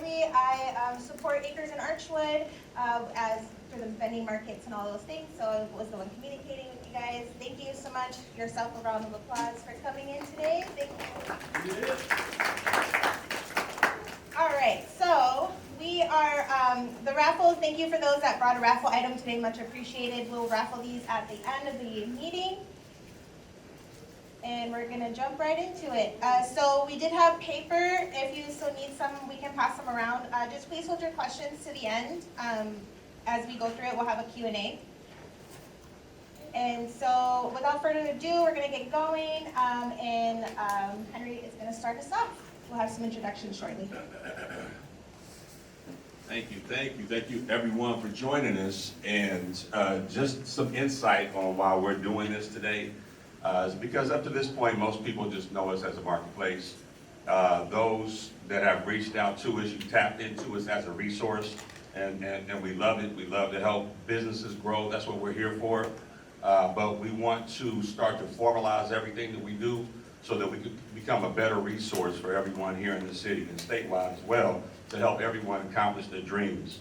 widely. I support Acres in Archwood as for the vending markets and all those things, so I was the one communicating with you guys. Thank you so much. Yourself a round of applause for coming in today. Thank you. All right, so we are, the raffles, thank you for those that brought a raffle item today, much appreciated. We'll raffle these at the end of the meeting. And we're gonna jump right into it. So we did have paper. If you still need some, we can pass them around. Just please hold your questions to the end. As we go through it, we'll have a Q&A. And so without further ado, we're gonna get going. Henry is gonna start us off. We'll have some introductions shortly. Thank you everyone for joining us. And just some insight on why we're doing this today. Is because up to this point, most people just know us as a marketplace. Those that have reached out to us, you tapped into us as a resource, and we love it. We love to help businesses grow. That's what we're here for. But we want to start to formalize everything that we do so that we can become a better resource for everyone here in the city and statewide as well to help everyone accomplish their dreams.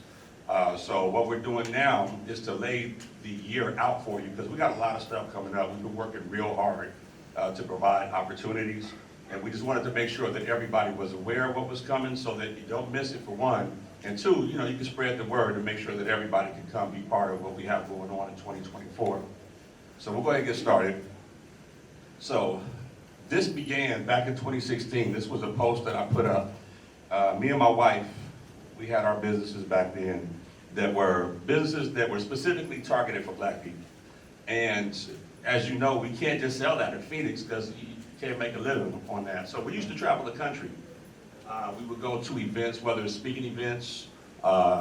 So what we're doing now is to lay the year out for you because we got a lot of stuff coming up. We've been working real hard to provide opportunities, and we just wanted to make sure that everybody was aware of what was coming so that you don't miss it for one, and two, you can spread the word and make sure that everybody can come be part of what we have going on in 2024. So we'll go ahead and get started. So this began back in 2016. This was a post that I put up. Me and my wife, we had our businesses back then that were businesses that were specifically targeted for black people. And as you know, we can't just sell that in Phoenix because you can't make a living on that. So we used to travel the country. We would go to events, whether it's speaking events,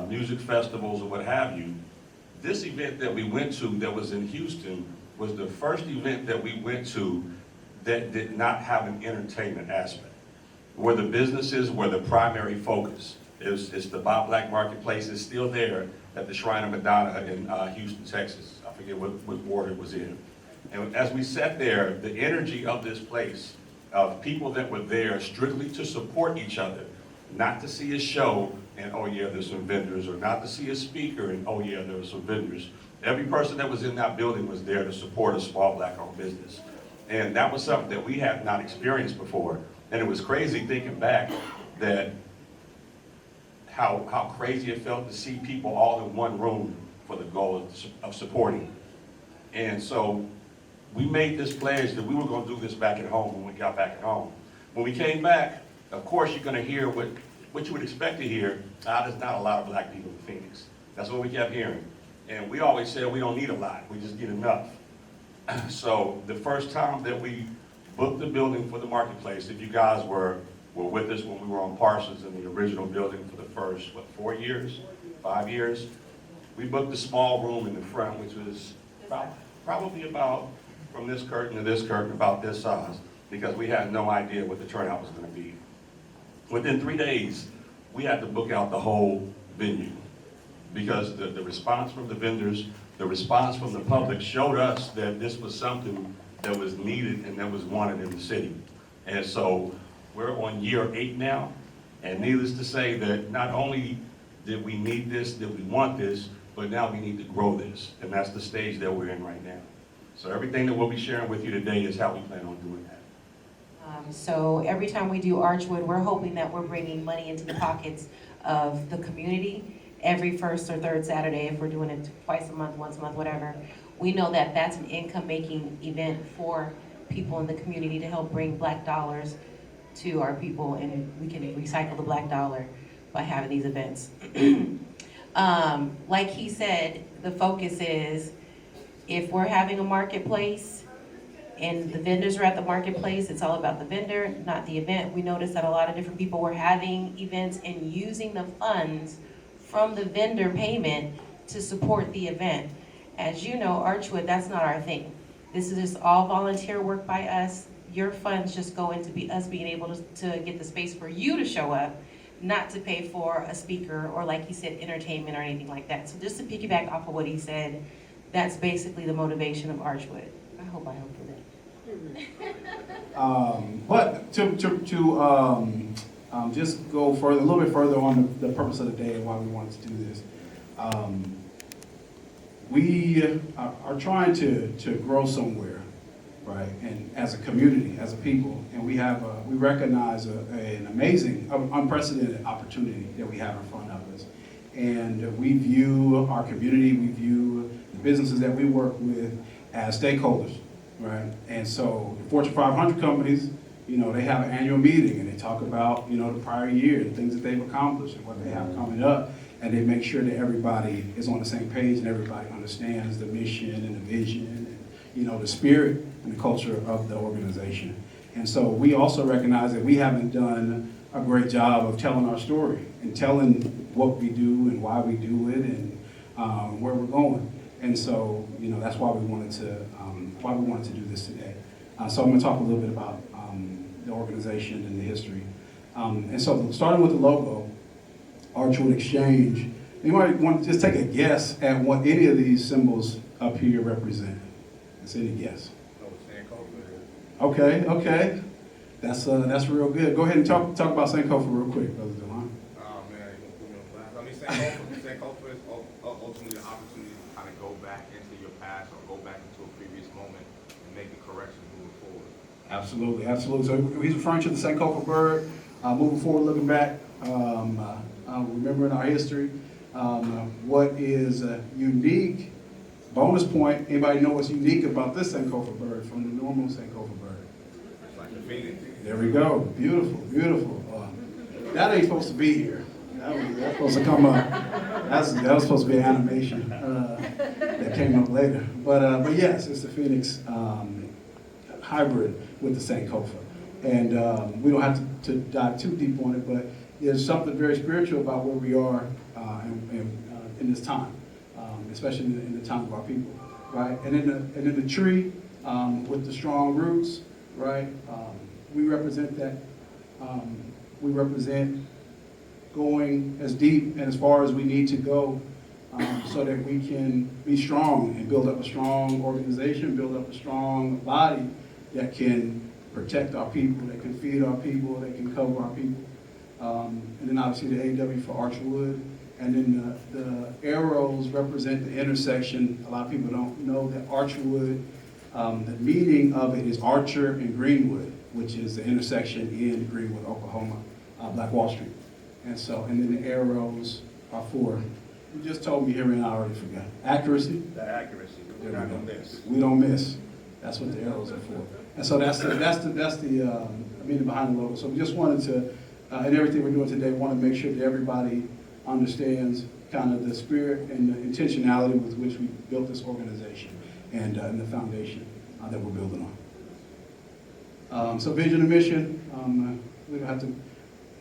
music festivals, or what have you. This event that we went to that was in Houston was the first event that we went to that did not have an entertainment aspect, where the businesses were the primary focus. It's the Bob Black Marketplace. It's still there at the Shrine of Madonna in Houston, Texas. I forget what ward it was in. And as we sat there, the energy of this place, of people that were there strictly to support each other, not to see a show and, oh yeah, there's some vendors, or not to see a speaker and, oh yeah, there were some vendors. Every person that was in that building was there to support a small black-owned business. And that was something that we had not experienced before. And it was crazy thinking back that how crazy it felt to see people all in one room for the goal of supporting. And so we made this pledge that we were going to do this back at home when we got back at home. When we came back, of course you're going to hear what you would expect to hear. There's not a lot of black people in Phoenix. That's what we kept hearing. And we always said we don't need a lot, we just need enough. So the first time that we booked the building for the marketplace, if you guys were with us when we were on Parsons in the original building for the first, 4 years, 5 years, we booked a small room in the front, which was probably about, from this curtain to this curtain, about this size, because we had no idea what the turnout was going to be. Within 3 days, we had to book out the whole venue because the response from the vendors, the response from the public showed us that this was something that was needed and that was wanted in the city. And so we're on year 8 now, and needless to say that not only did we need this, did we want this, but now we need to grow this, and that's the stage that we're in right now. So everything that we'll be sharing with you today is how we plan on doing that. So every time we do Archwood, we're hoping that we're bringing money into the pockets of the community every first or third Saturday. If we're doing it twice a month, once a month, whatever, we know that that's an income-making event for people in the community to help bring black dollars to our people, and we can recycle the black dollar by having these events. Like he said, the focus is if we're having a marketplace and the vendors are at the marketplace, it's all about the vendor, not the event. We noticed that a lot of different people were having events and using the funds from the vendor payment to support the event. As you know, Archwood, that's not our thing. This is just all volunteer work by us. Your funds just go into us being able to get the space for you to show up, not to pay for a speaker or, like he said, entertainment or anything like that. So just to piggyback off of what he said, that's basically the motivation of Archwood. I hope I helped with it. But to just go further, a little bit further on the purpose of the day and why we wanted to do this. We are trying to grow somewhere, right? And as a community, as a people, and we recognize an amazing, unprecedented opportunity that we have in front of us. And we view our community, we view the businesses that we work with as stakeholders, right? And so the Fortune 500 companies, they have an annual meeting and they talk about, the prior year and things that they've accomplished and what they have coming up. And they make sure that everybody is on the same page and everybody understands the mission and the vision and, the spirit and the culture of the organization. And so we also recognize that we haven't done a great job of telling our story and telling what we do and why we do it and where we're going. And so, that's why we wanted to do this today. So I'm going to talk a little bit about the organization and the history. And so starting with the logo, Archwood Exchange, you might want to just take a guess at what any of these symbols up here represent. It's any guess. Okay. That's real good. Go ahead and talk about Sankofa real quick, Brother Delon. Oh man, you put me on blast. I mean, Sankofa is ultimately the opportunity to kind of go back into your past or go back into a previous moment and make the corrections moving forward. Absolutely. So he's referring to the Sankofa bird, moving forward, looking back, remembering our history. What is unique, bonus point, anybody know what's unique about this Sankofa bird from the normal Sankofa bird? It's like the phoenix. There we go. Beautiful. That ain't supposed to be here. That's supposed to come up. That was supposed to be an animation that came up later. But yes, it's the Phoenix hybrid with the Sankofa. And we don't have to dive too deep on it, but there's something very spiritual about where we are in this time, especially in the time of our people, right? And in the tree with the strong roots, right? We represent that. We represent going as deep and as far as we need to go so that we can be strong and build up a strong organization, build up a strong body that can protect our people, that can feed our people, that can cover our people. And then obviously the AW for Archwood. And then the arrows represent the intersection. A lot of people don't know that Archwood, the meaning of it is Archer and Greenwood, which is the intersection in Greenwood, Oklahoma, Black Wall Street. And then the arrows are for, you just told me here and I already forgot. Accuracy. The accuracy. We're not gonna miss. We don't miss. That's what the arrows are for. And so that's the meaning behind the logo. So we just wanted to, in everything we're doing today, want to make sure that everybody understands kind of the spirit and the intentionality with which we built this organization and the foundation that we're building on. So vision and mission, we don't have to,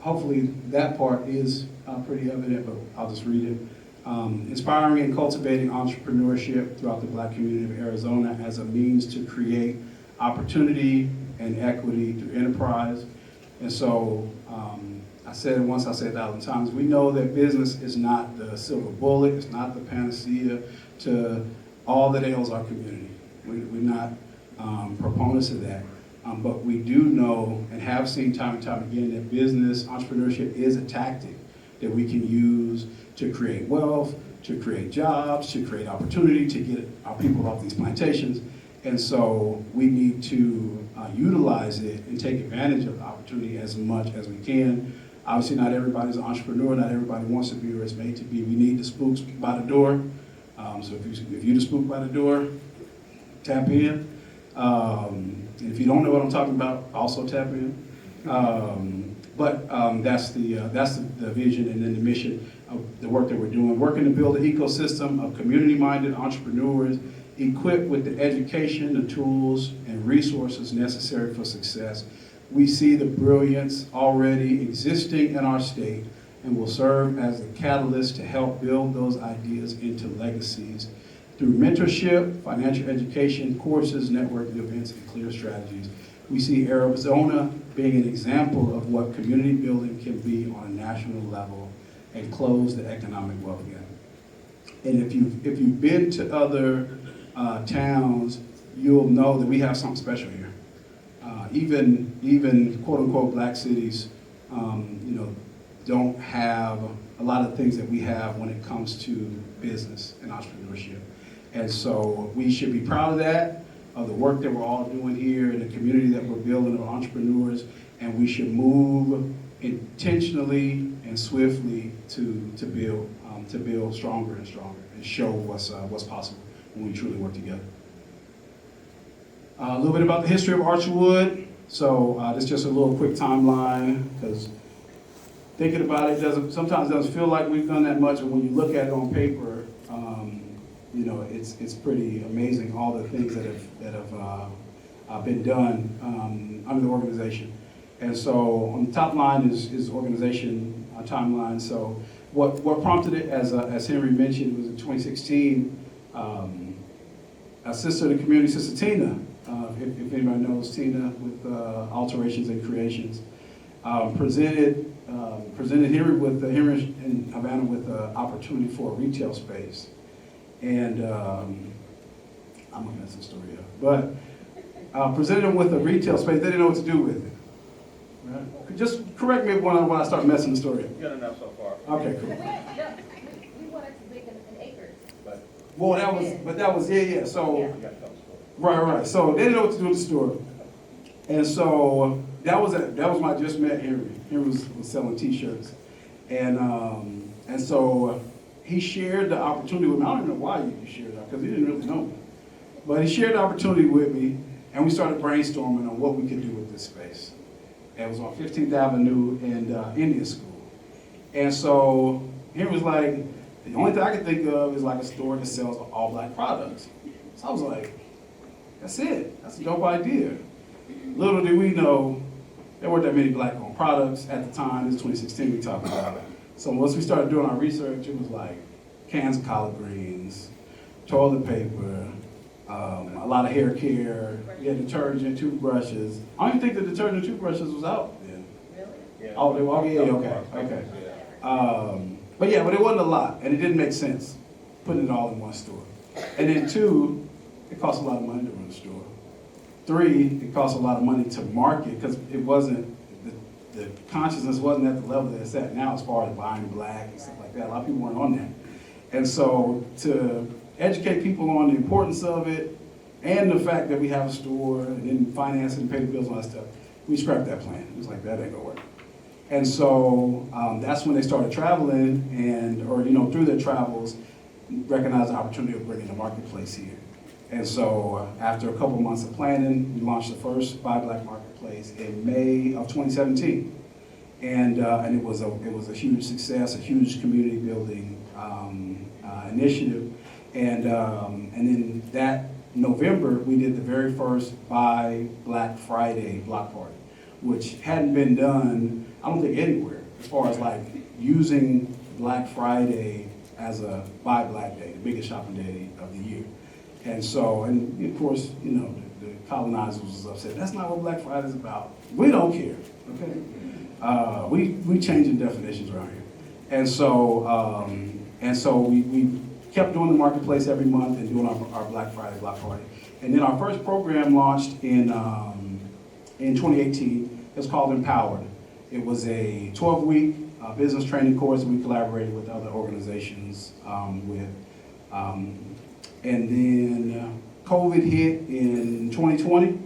hopefully that part is pretty evident, but I'll just read it. Inspiring and cultivating entrepreneurship throughout the Black community of Arizona as a means to create opportunity and equity through enterprise. And so I said it once, I said it 1,000 times, we know that business is not the silver bullet, it's not the panacea to all that ails our community. We're not proponents of that. But we do know and have seen time and time again that business, entrepreneurship is a tactic that we can use to create wealth, to create jobs, to create opportunity, to get our people off these plantations. And so we need to utilize it and take advantage of the opportunity as much as we can. Obviously, not everybody's an entrepreneur, not everybody wants to be or is made to be. We need the spooks by the door. So if you're the spook by the door, tap in. And if you don't know what I'm talking about, also tap in. But that's the vision and then the mission of the work that we're doing. Working to build an ecosystem of community-minded entrepreneurs equipped with the education, the tools, and resources necessary for success. We see the brilliance already existing in our state and will serve as the catalyst to help build those ideas into legacies through mentorship, financial education, courses, networking events, and clear strategies. We see Arizona being an example of what community building can be on a national level and close the economic wealth gap. And if you've been to other towns, you'll know that we have something special here. Even quote unquote black cities don't have a lot of things that we have when it comes to business and entrepreneurship. And so we should be proud of that, of the work that we're all doing here in the community that we're building of entrepreneurs, and we should move intentionally and swiftly to build stronger and stronger and show what's possible when we truly work together. A little bit about the history of Archwood. So this is just a little quick timeline, because thinking about it sometimes doesn't feel like we've done that much, but when you look at it on paper, it's pretty amazing all the things that have been done under the organization. And so on the top line is organization timeline. So what prompted it, as Henry mentioned, was in 2016. A sister of the community, Sister Tina, if anybody knows Tina with Alterations and Creations, presented Henry and Havana with an opportunity for a retail space. And I'm looking at some story here, but presented them with a retail space. They didn't know what to do with it. Right? Just correct me when I start messing the story up. Good enough so far. Okay, cool. We wanted to make an acre. Well, that was yeah. So right. So they didn't know what to do with the store, and so that was when I just met Henry. Henry was selling T-shirts, and so he shared the opportunity with me. I don't even know why he shared that, because he didn't really know me, but he shared the opportunity with me, and we started brainstorming on what we could do with this space. And it was on 15th Avenue in Indian School, and so Henry was like, the only thing I could think of is like a store that sells all black products. So I was like, that's it. That's a dope idea. Little did we know, there weren't that many black-owned products at the time. This is 2016 we talked about. So once we started doing our research, it was like cans of collard greens, toilet paper, a lot of hair care. We had detergent, toothbrushes. I don't even think the detergent toothbrushes was out then. Yeah. Oh, they were? Yeah, okay. But it wasn't a lot, and it didn't make sense putting it all in one store. And then 2, it costs a lot of money to run a store. 3, it costs a lot of money to market, because it wasn't, the consciousness wasn't at the level that it's at now as far as buying black and stuff like that. A lot of people weren't on that. And so to educate people on the importance of it and the fact that we have a store and then finance it and pay the bills and all that stuff, we scrapped that plan. It was like, that ain't gonna work. And so that's when they started traveling through their travels, recognized the opportunity of bringing the marketplace here. And so after a couple months of planning, we launched the first Buy Black Marketplace in May of 2017. And it was a huge success, a huge community building initiative. And then that November, we did the very first Buy Black Friday block party, which hadn't been done, I don't think, anywhere, as far as like using Black Friday as a Buy Black Day, the biggest shopping day of the year. And so, and of course, the colonizers was upset. That's not what Black Friday is about. We don't care, okay? We changing definitions around here. And so we kept doing the marketplace every month and doing our Black Friday block party. And then our first program launched in 2018. It's called Empowered. It was a 12-week business training course that we collaborated with other organizations with. And then COVID hit in 2020,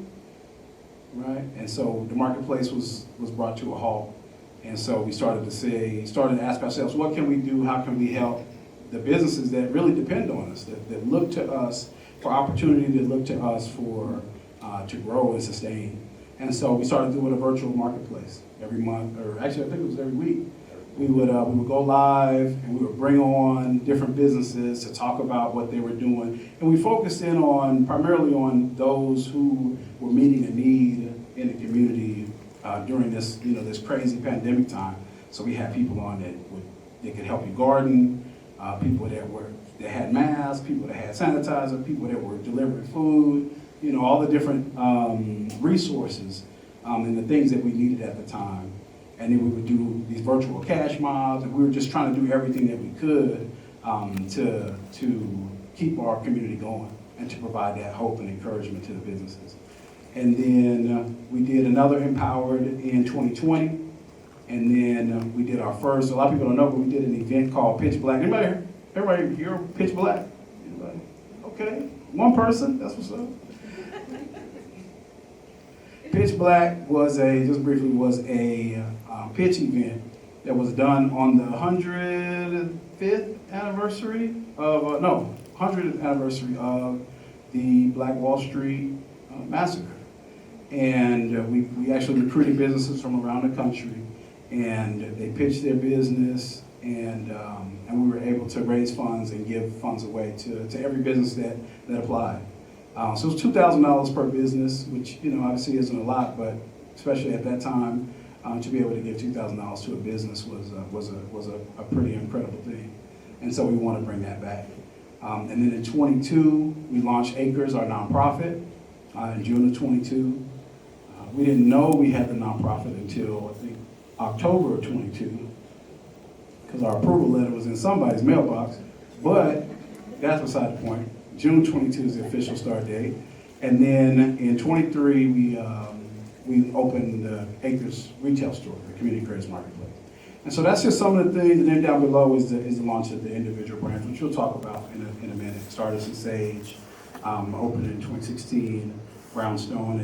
right? And so the marketplace was brought to a halt. And so we started to ask ourselves, what can we do? How can we help the businesses that really depend on us, that look to us for opportunity, that look to us for to grow and sustain? And so we started doing a virtual marketplace every month, or actually I think it was every week. We would go live and we would bring on different businesses to talk about what they were doing. And we focused in primarily on those who were meeting a need in the community during this, this crazy pandemic time. So we had people on that could help you garden, people that had masks, people that had sanitizer, people that were delivering food, all the different resources and the things that we needed at the time. And then we would do these virtual cash mobs, and we were just trying to do everything that we could to keep our community going and to provide that hope and encouragement to the businesses. And then we did another Empowered in 2020, And then we did our first, a lot of people don't know, but we did an event called Pitch Black. Everybody hear of Pitch Black? Anybody? Okay, one person, that's what's up. Pitch Black was just briefly, was a pitch event that was done on the 105th anniversary of, 100th anniversary of the Black Wall Street massacre. And we actually recruited businesses from around the country, and they pitched their business, and we were able to raise funds and give funds away to every business that applied. So it was $2,000 per business, which, obviously isn't a lot, but especially at that time, to be able to give $2,000 to a business was a pretty incredible thing. And so we want to bring that back. And then in 22, we launched Acres, our nonprofit, in June of 22. We didn't know we had the nonprofit until, I think, October of 22, because our approval letter was in somebody's mailbox, but that's beside the point. June 22 is the official start date. And then in 23, we opened the Acres retail store, the Community Creators Marketplace. And so that's just some of the things, and then down below is the launch of the individual brands, which we'll talk about in a minute. Started in Sage, opened in 2016, Brownstone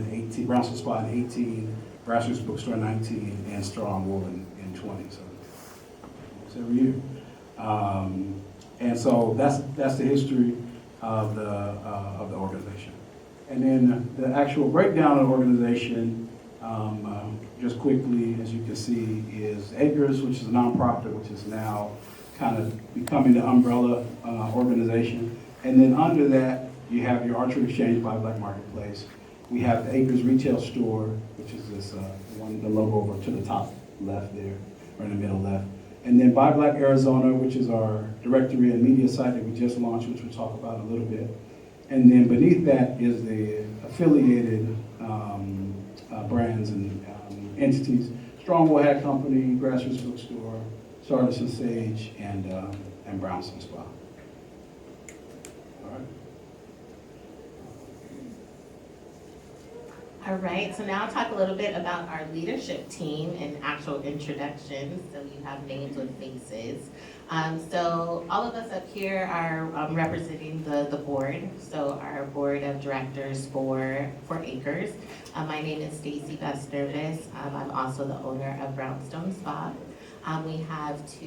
Spot in 18, Grassroots Bookstore in 19, and Strong Wool in 20. So it's every year. And so that's the history of the organization. And then the actual breakdown of the organization, just quickly, as you can see, is Acres, which is a nonprofit, which is now kind of becoming the umbrella organization. And then under that, you have your Archwood Exchange by Black Marketplace. We have the Acres retail store, which is this the logo over to the top left there, or in the middle left. And then Buy Black Arizona, which is our directory and media site that we just launched, which we'll talk about in a little bit. And then beneath that is the affiliated brands and entities. Strongwood Hat Company, Grassroots Bookstore, Sardis and Sage, and Brownstone Spot. All right. All right, so now I'll talk a little bit about our leadership team and actual introductions, so you have names with faces. So all of us up here are representing the board, so our board of directors for Acres. My name is Stacy Best-Nervis. I'm also the owner of Brownstone Spa. We have to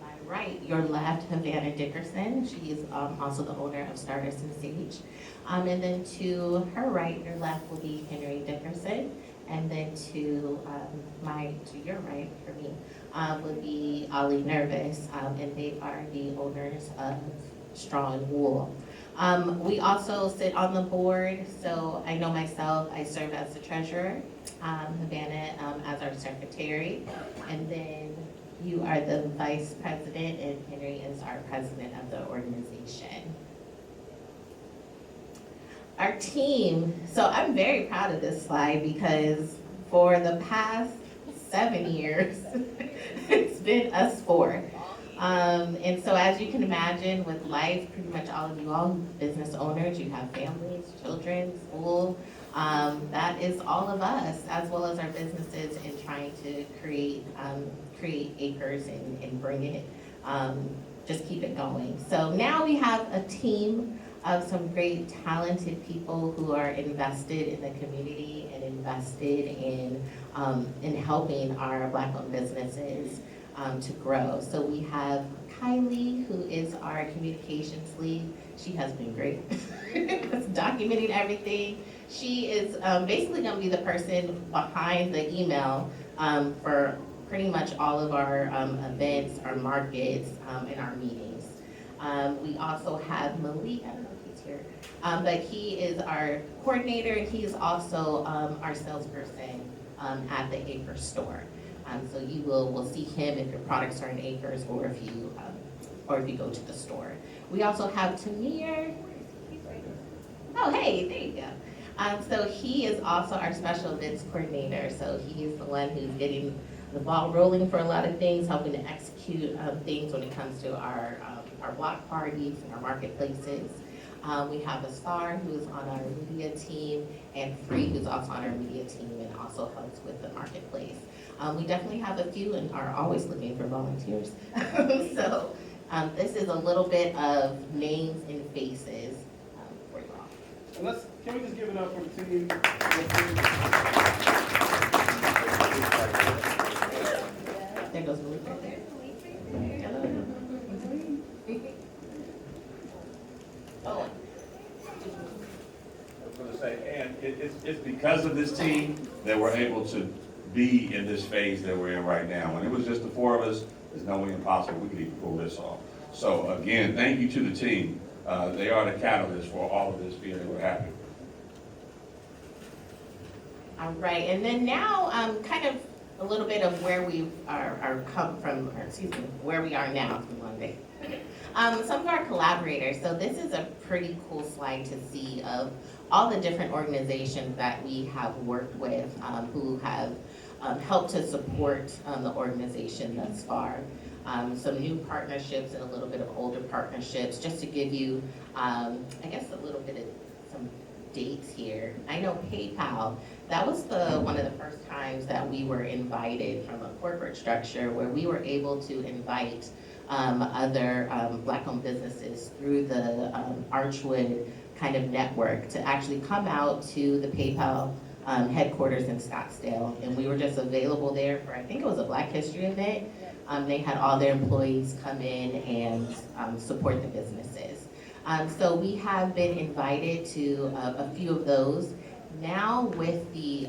my right, your left, Havana Dickerson. She is also the owner of Stardust and Sage. And then to her right, your left will be Henry Dickerson. And then to your right, for me, would be Ali Nervous, and they are the owners of Strong Wool. We also sit on the board, so I know myself, I serve as the treasurer, Havana as our secretary, and then you are the vice president, and Henry is our president of the organization. Our team, so I'm very proud of this slide because for the past 7 years, it's been us four. And so as you can imagine with life, pretty much all of you all business owners, you have families, children, school. That is all of us, as well as our businesses, in trying to create Acres and bring it, just keep it going. So now we have a team of some great talented people who are invested in the community and invested in helping our Black-owned businesses to grow. So we have Kylie, who is our communications lead. She has been great. Documenting everything. She is basically going to be the person behind the email for pretty much all of our events, our markets, and our meetings. We also have Malik, I don't know if he's here, but he is our coordinator, and he is also our salesperson at the Acres store. So you will see him if your products are in Acres or if you go to the store. We also have Tamir. Oh, hey, there you go. So he is also our special events coordinator. So he is the one who's getting the ball rolling for a lot of things, helping to execute things when it comes to our block parties and our marketplaces. We have Asar, who's on our media team, and Free, who's also on our media team and also helps with the marketplace. We definitely have a few and are always looking for volunteers. So this is a little bit of names and faces for you all. And can we just give it up for the team? There goes Malik right there. Hello. Oh, I was gonna say, and it's because of this team that we're able to be in this phase that we're in right now. When it was just the four of us, there's no way impossible we could even pull this off. So again, thank you to the team. They are the catalyst for all of this being able to happen. all right, and then now, kind of a little bit of where we are come from, or excuse me, where we are now, it's been a long day. Some of our collaborators, so this is a pretty cool slide to see of all the different organizations that we have worked with, who have helped to support the organization thus far. Some new partnerships and a little bit of older partnerships, just to give you, I guess, a little bit of some dates here. I know PayPal, that was one of the first times that we were invited from a corporate structure where we were able to invite other Black-owned businesses through the Archwood kind of network to actually come out to the PayPal headquarters in Scottsdale. And we were just available there for, I think it was a Black History event. They had all their employees come in and support the businesses. So we have been invited to a few of those. Now with the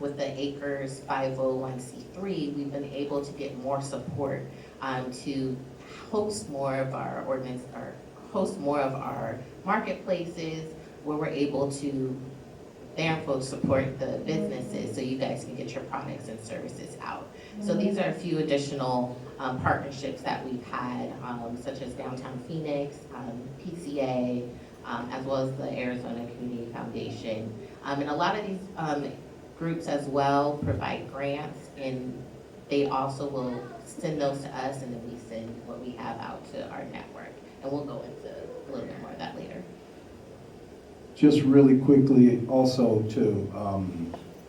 Acres 501c3, we've been able to get more support to host more of our host more of our marketplaces where we're able to therefore support the businesses so you guys can get your products and services out. So these are a few additional partnerships that we've had, such as Downtown Phoenix, PCA, as well as the Arizona Community Foundation. And a lot of these groups as well provide grants, and they also will send those to us, and then we send what we have out to our network. And we'll go into a little bit more of that later. Just really quickly, also to,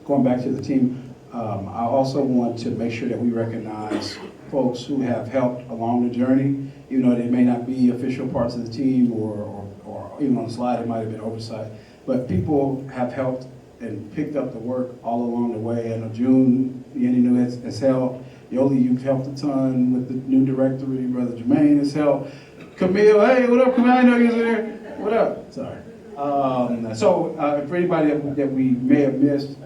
going back to the team, I also want to make sure that we recognize folks who have helped along the journey, even though they may not be official parts of the team or even on the slide, it might have been oversight. But people have helped and picked up the work all along the way. I know June, the NNU has helped. Yoli, you've helped a ton with the new directory. Brother Jermaine has helped. Camille, hey, what up, Camille? I know you was there. What up? Sorry. For anybody that we may have missed,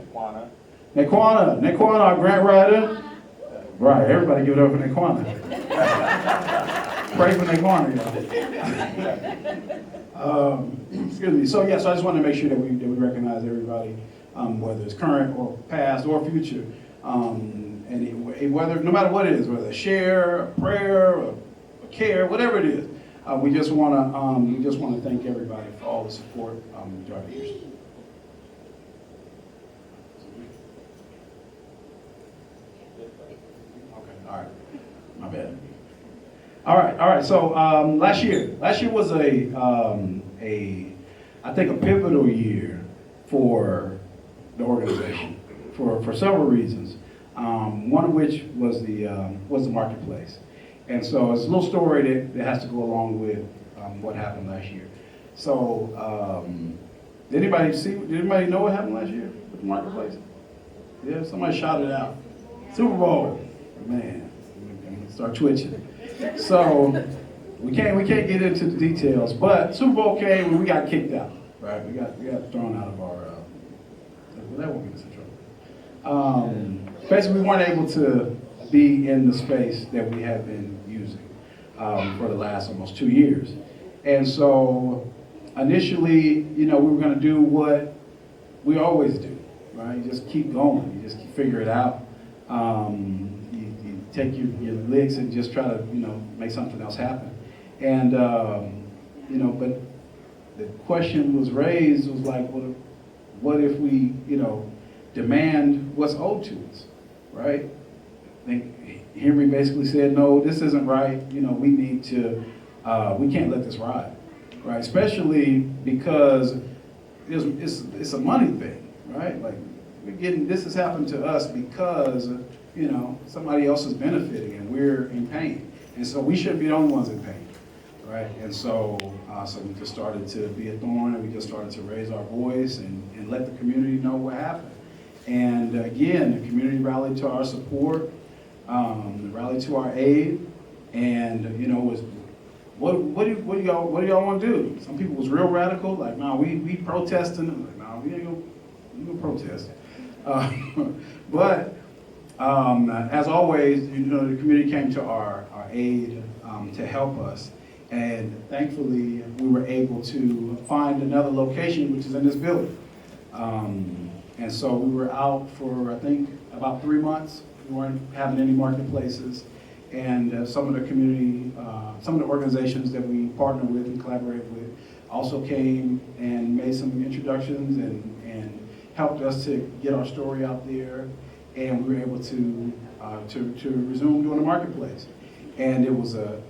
Naquana, our grant writer. Right, everybody give it up for Naquana. Pray for Naquana, y'all. Excuse me. So I just want to make sure that we recognize everybody, whether it's current or past or future, whether no matter what it is, whether a share, a prayer, a care, whatever it is. We just want to thank everybody for all the support throughout the years. Okay, all right, my bad. All right. So last year was I think a pivotal year for the organization for several reasons. One of which was the marketplace. And so it's a little story that has to go along with what happened last year. So did anybody know what happened last year with the marketplace? Yeah, somebody shouted out. Super Bowl. Man, I'm gonna start twitching. So we can't get into the details, but Super Bowl came and we got kicked out, right? We got thrown out of our, well, that won't get us in trouble. Basically, we weren't able to be in the space that we have been using for the last almost 2 years. And so initially, we were going to do what we always do, right? You just keep going. You just figure it out. You take your licks and just try to, make something else happen. And, but the question was raised was like, well, what if we, demand what's owed to us, right? I think Henry basically said, no, this isn't right. We need to, we can't let this ride, right? Especially because it's a money thing, right? Like this has happened to us because you know, somebody else is benefiting and we're in pain. And so we shouldn't be the only ones in pain, right? And so, so we just started to be a thorn, and we just started to raise our voice and let the community know what happened. And again, the community rallied to our support, rallied to our aid, and you know, was what do y'all want to do? Some people was real radical, like, no, we protesting. I'm like, no, we ain't gonna protest. But as always, you know, the community came to our aid to help us. And thankfully, we were able to find another location, which is in this building. And so we were out for, I think, about 3 months. We weren't having any marketplaces. And some of the community, some of the organizations that we partner with and collaborate with also came and made some introductions and helped us to get our story out there. And we were able to resume doing the marketplace. And it was a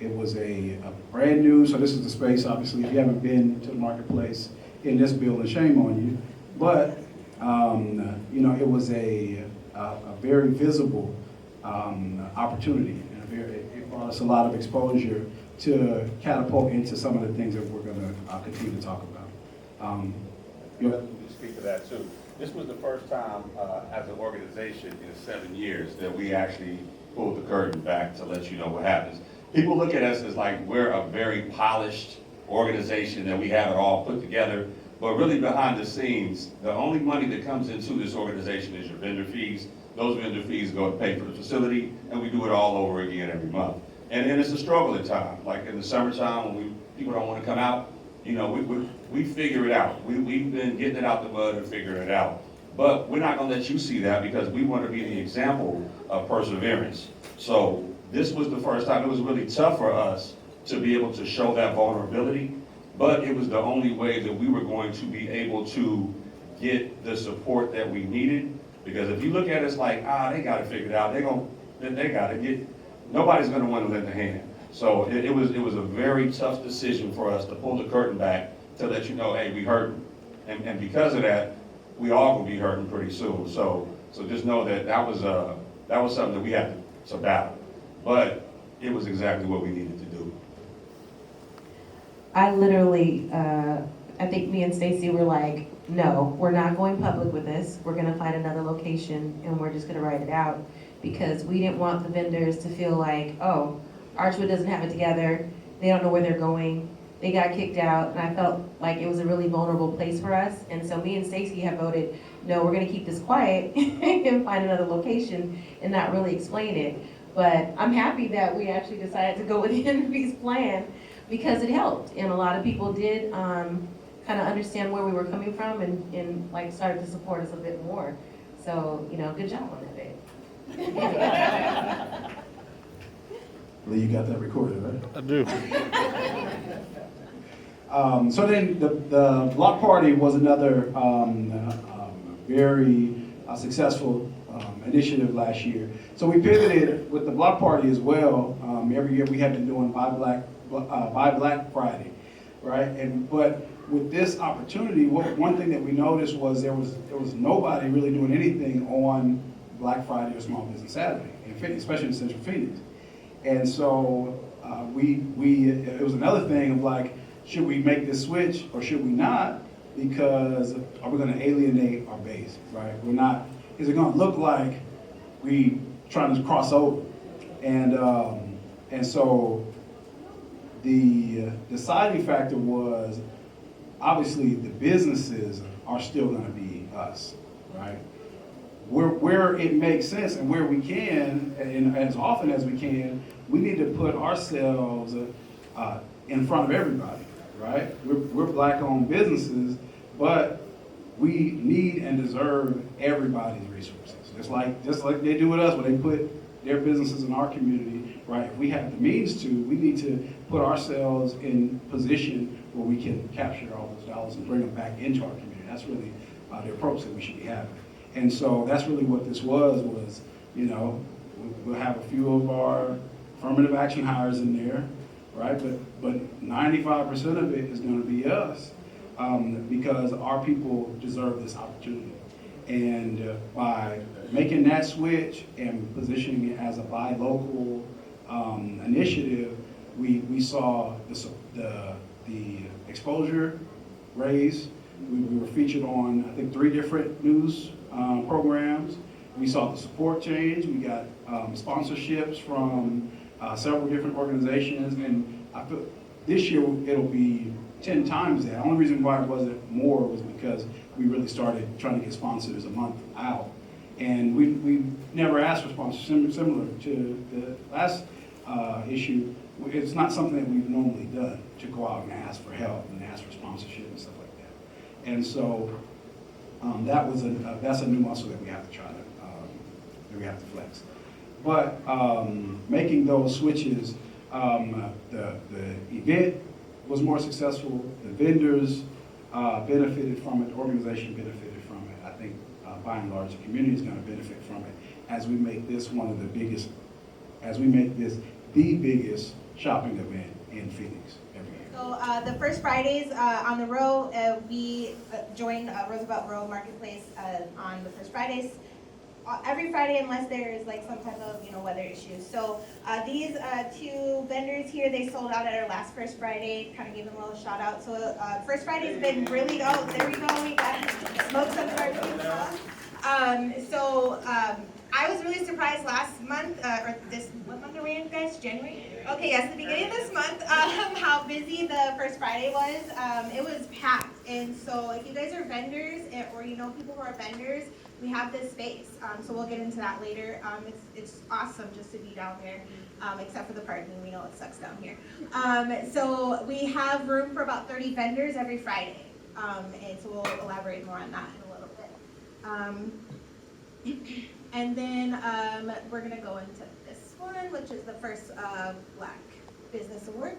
brand new, so this is the space, obviously, if you haven't been to the marketplace in this building, shame on you. But, you know, it was a very visible opportunity. And it brought us a lot of exposure to catapult into some of the things that we're gonna continue to talk about. You speak to that too. This was the first time as an organization in 7 years that we actually pulled the curtain back to let you know what happens. People look at us as like we're a very polished organization, that we have it all put together, but really behind the scenes, the only money that comes into this organization is your vendor fees. Those vendor fees go to pay for the facility, and we do it all over again every month. And it's a struggle at times, like in the summertime when people don't want to come out, you know, we figure it out. We've been getting it out the mud and figuring it out. But we're not gonna let you see that, because we want to be the example of perseverance. So this was the first time. It was really tough for us to be able to show that vulnerability, but it was the only way that we were going to be able to get the support that we needed. Because if you look at us like, they got it figured out, they got it. Nobody's gonna want to lend a hand. So it was a very tough decision for us to pull the curtain back to let you know, hey, we hurting. And because of that, we all gonna be hurting pretty soon. So just know that was something that we had to battle. But it was exactly what we needed to do. I literally, I think me and Stacy were like, no, we're not going public with this. We're gonna find another location and we're just gonna write it out, because we didn't want the vendors to feel like, oh, Archwood doesn't have it together. They don't know where they're going. They got kicked out, and I felt like it was a really vulnerable place for us. And so me and Stacy have voted, no, we're gonna keep this quiet and find another location and not really explain it. But I'm happy that we actually decided to go with Henry's plan, because it helped. And a lot of people did kind of understand where we were coming from and like started to support us a bit more. So, you know, good job on that bit. Lee, you got that recorded, right? I do. So then the block party was another very successful initiative last year. So we pivoted with the block party as well. Every year we have been doing Buy Black Friday, right? But with this opportunity, one thing that we noticed was there was nobody really doing anything on Black Friday or Small Business Saturday, especially in Central Phoenix. And so it was another thing of like, should we make this switch or should we not? Because are we going to alienate our base, right? We're not. Is it going to look like we trying to cross over? And so the deciding factor was obviously the businesses are still going to be us, right? Where it makes sense and where we can, and as often as we can, we need to put ourselves in front of everybody, right? We're Black-owned businesses, but we need and deserve everybody's resources. Just like they do with us when they put their businesses in our community, right? If we have the means to, we need to put ourselves in position where we can capture all those dollars and bring them back into our community. That's really the approach that we should be having. And so that's really what this was, you know, we'll have a few of our affirmative action hires in there, right? But 95% of it is going to be us, because our people deserve this opportunity. And by making that switch and positioning it as a buy local initiative, we saw the exposure raise. We were featured on, I think, 3 different news programs. We saw the support change. We got sponsorships from several different organizations, and I feel this year it'll be 10 times that. The only reason why it wasn't more was because we really started trying to get sponsors a month out. And we never asked for sponsors, similar to the last issue. It's not something that we've normally done, to go out and ask for help and ask for sponsorship and stuff like that. And so that's a new muscle that we have to try to, that we have to flex. But making those switches, the event was more successful, the vendors benefited from it, the organization benefited from it. I think by and large, the community is going to benefit from it as we make this one of the biggest, as we make this the biggest shopping event in Phoenix every year. So the first Fridays on the row, we join Roosevelt Row Marketplace on the first Fridays. Every Friday, unless there is like some type of weather issues. So these 2 vendors here, they sold out at our last First Friday. Kind of give them a little shout out. So First Friday's been really there we go. We got smokes up in our teeth. I was really surprised last month or this what month are we in, guys? January. Okay, yes, the beginning of this month. How busy the First Friday was. It was packed, and so if you guys are vendors or people who are vendors. We have this space, so we'll get into that later. It's awesome just to be down there, except for the parking. We know it sucks down here. So we have room for about 30 vendors every Friday, and so we'll elaborate more on that in a little bit. And then we're gonna go into this one, which is the first Black Business Award.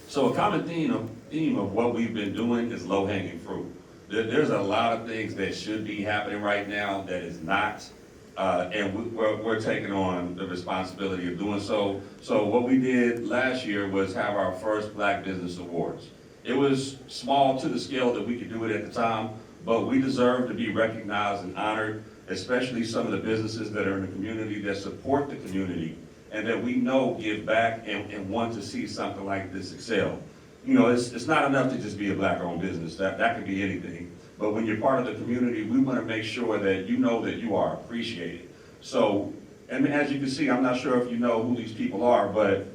So a common theme of what we've been doing is low-hanging fruit. There's a lot of things that should be happening right now that is not, and we're taking on the responsibility of doing so. So what we did last year was have our first Black Business Awards. It was small to the scale that we could do it at the time, but we deserve to be recognized and honored, especially some of the businesses that are in the community that support the community and that we know give back and want to see something like this excel. It's not enough to just be a Black-owned business. That could be anything. But when you're part of the community, we want to make sure that you know that you are appreciated. So, and as you can see, I'm not sure if you know who these people are, but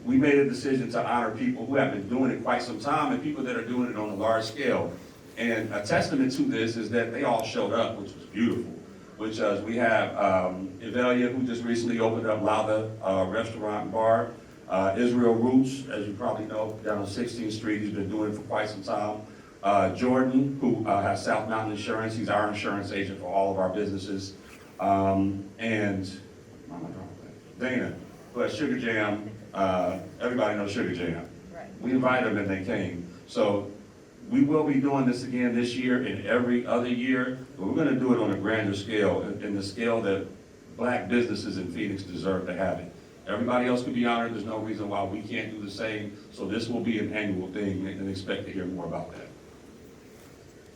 we made a decision to honor people who have been doing it quite some time and people that are doing it on a large scale. And a testament to this is that they all showed up, which was beautiful. Which we have Evelia, who just recently opened up Lava Restaurant and Bar. Israel Roots, as you probably know, down on 16th Street. He's been doing it for quite some time. Jordan, who has South Mountain Insurance. He's our insurance agent for all of our businesses. And Dana, who has Sugar Jam. Everybody knows Sugar Jam. Right. We invited them and they came. So we will be doing this again this year and every other year, but we're going to do it on a grander scale, in the scale that Black businesses in Phoenix deserve to have it. Everybody else could be honored. There's no reason why we can't do the same. So this will be an annual thing, and expect to hear more about that.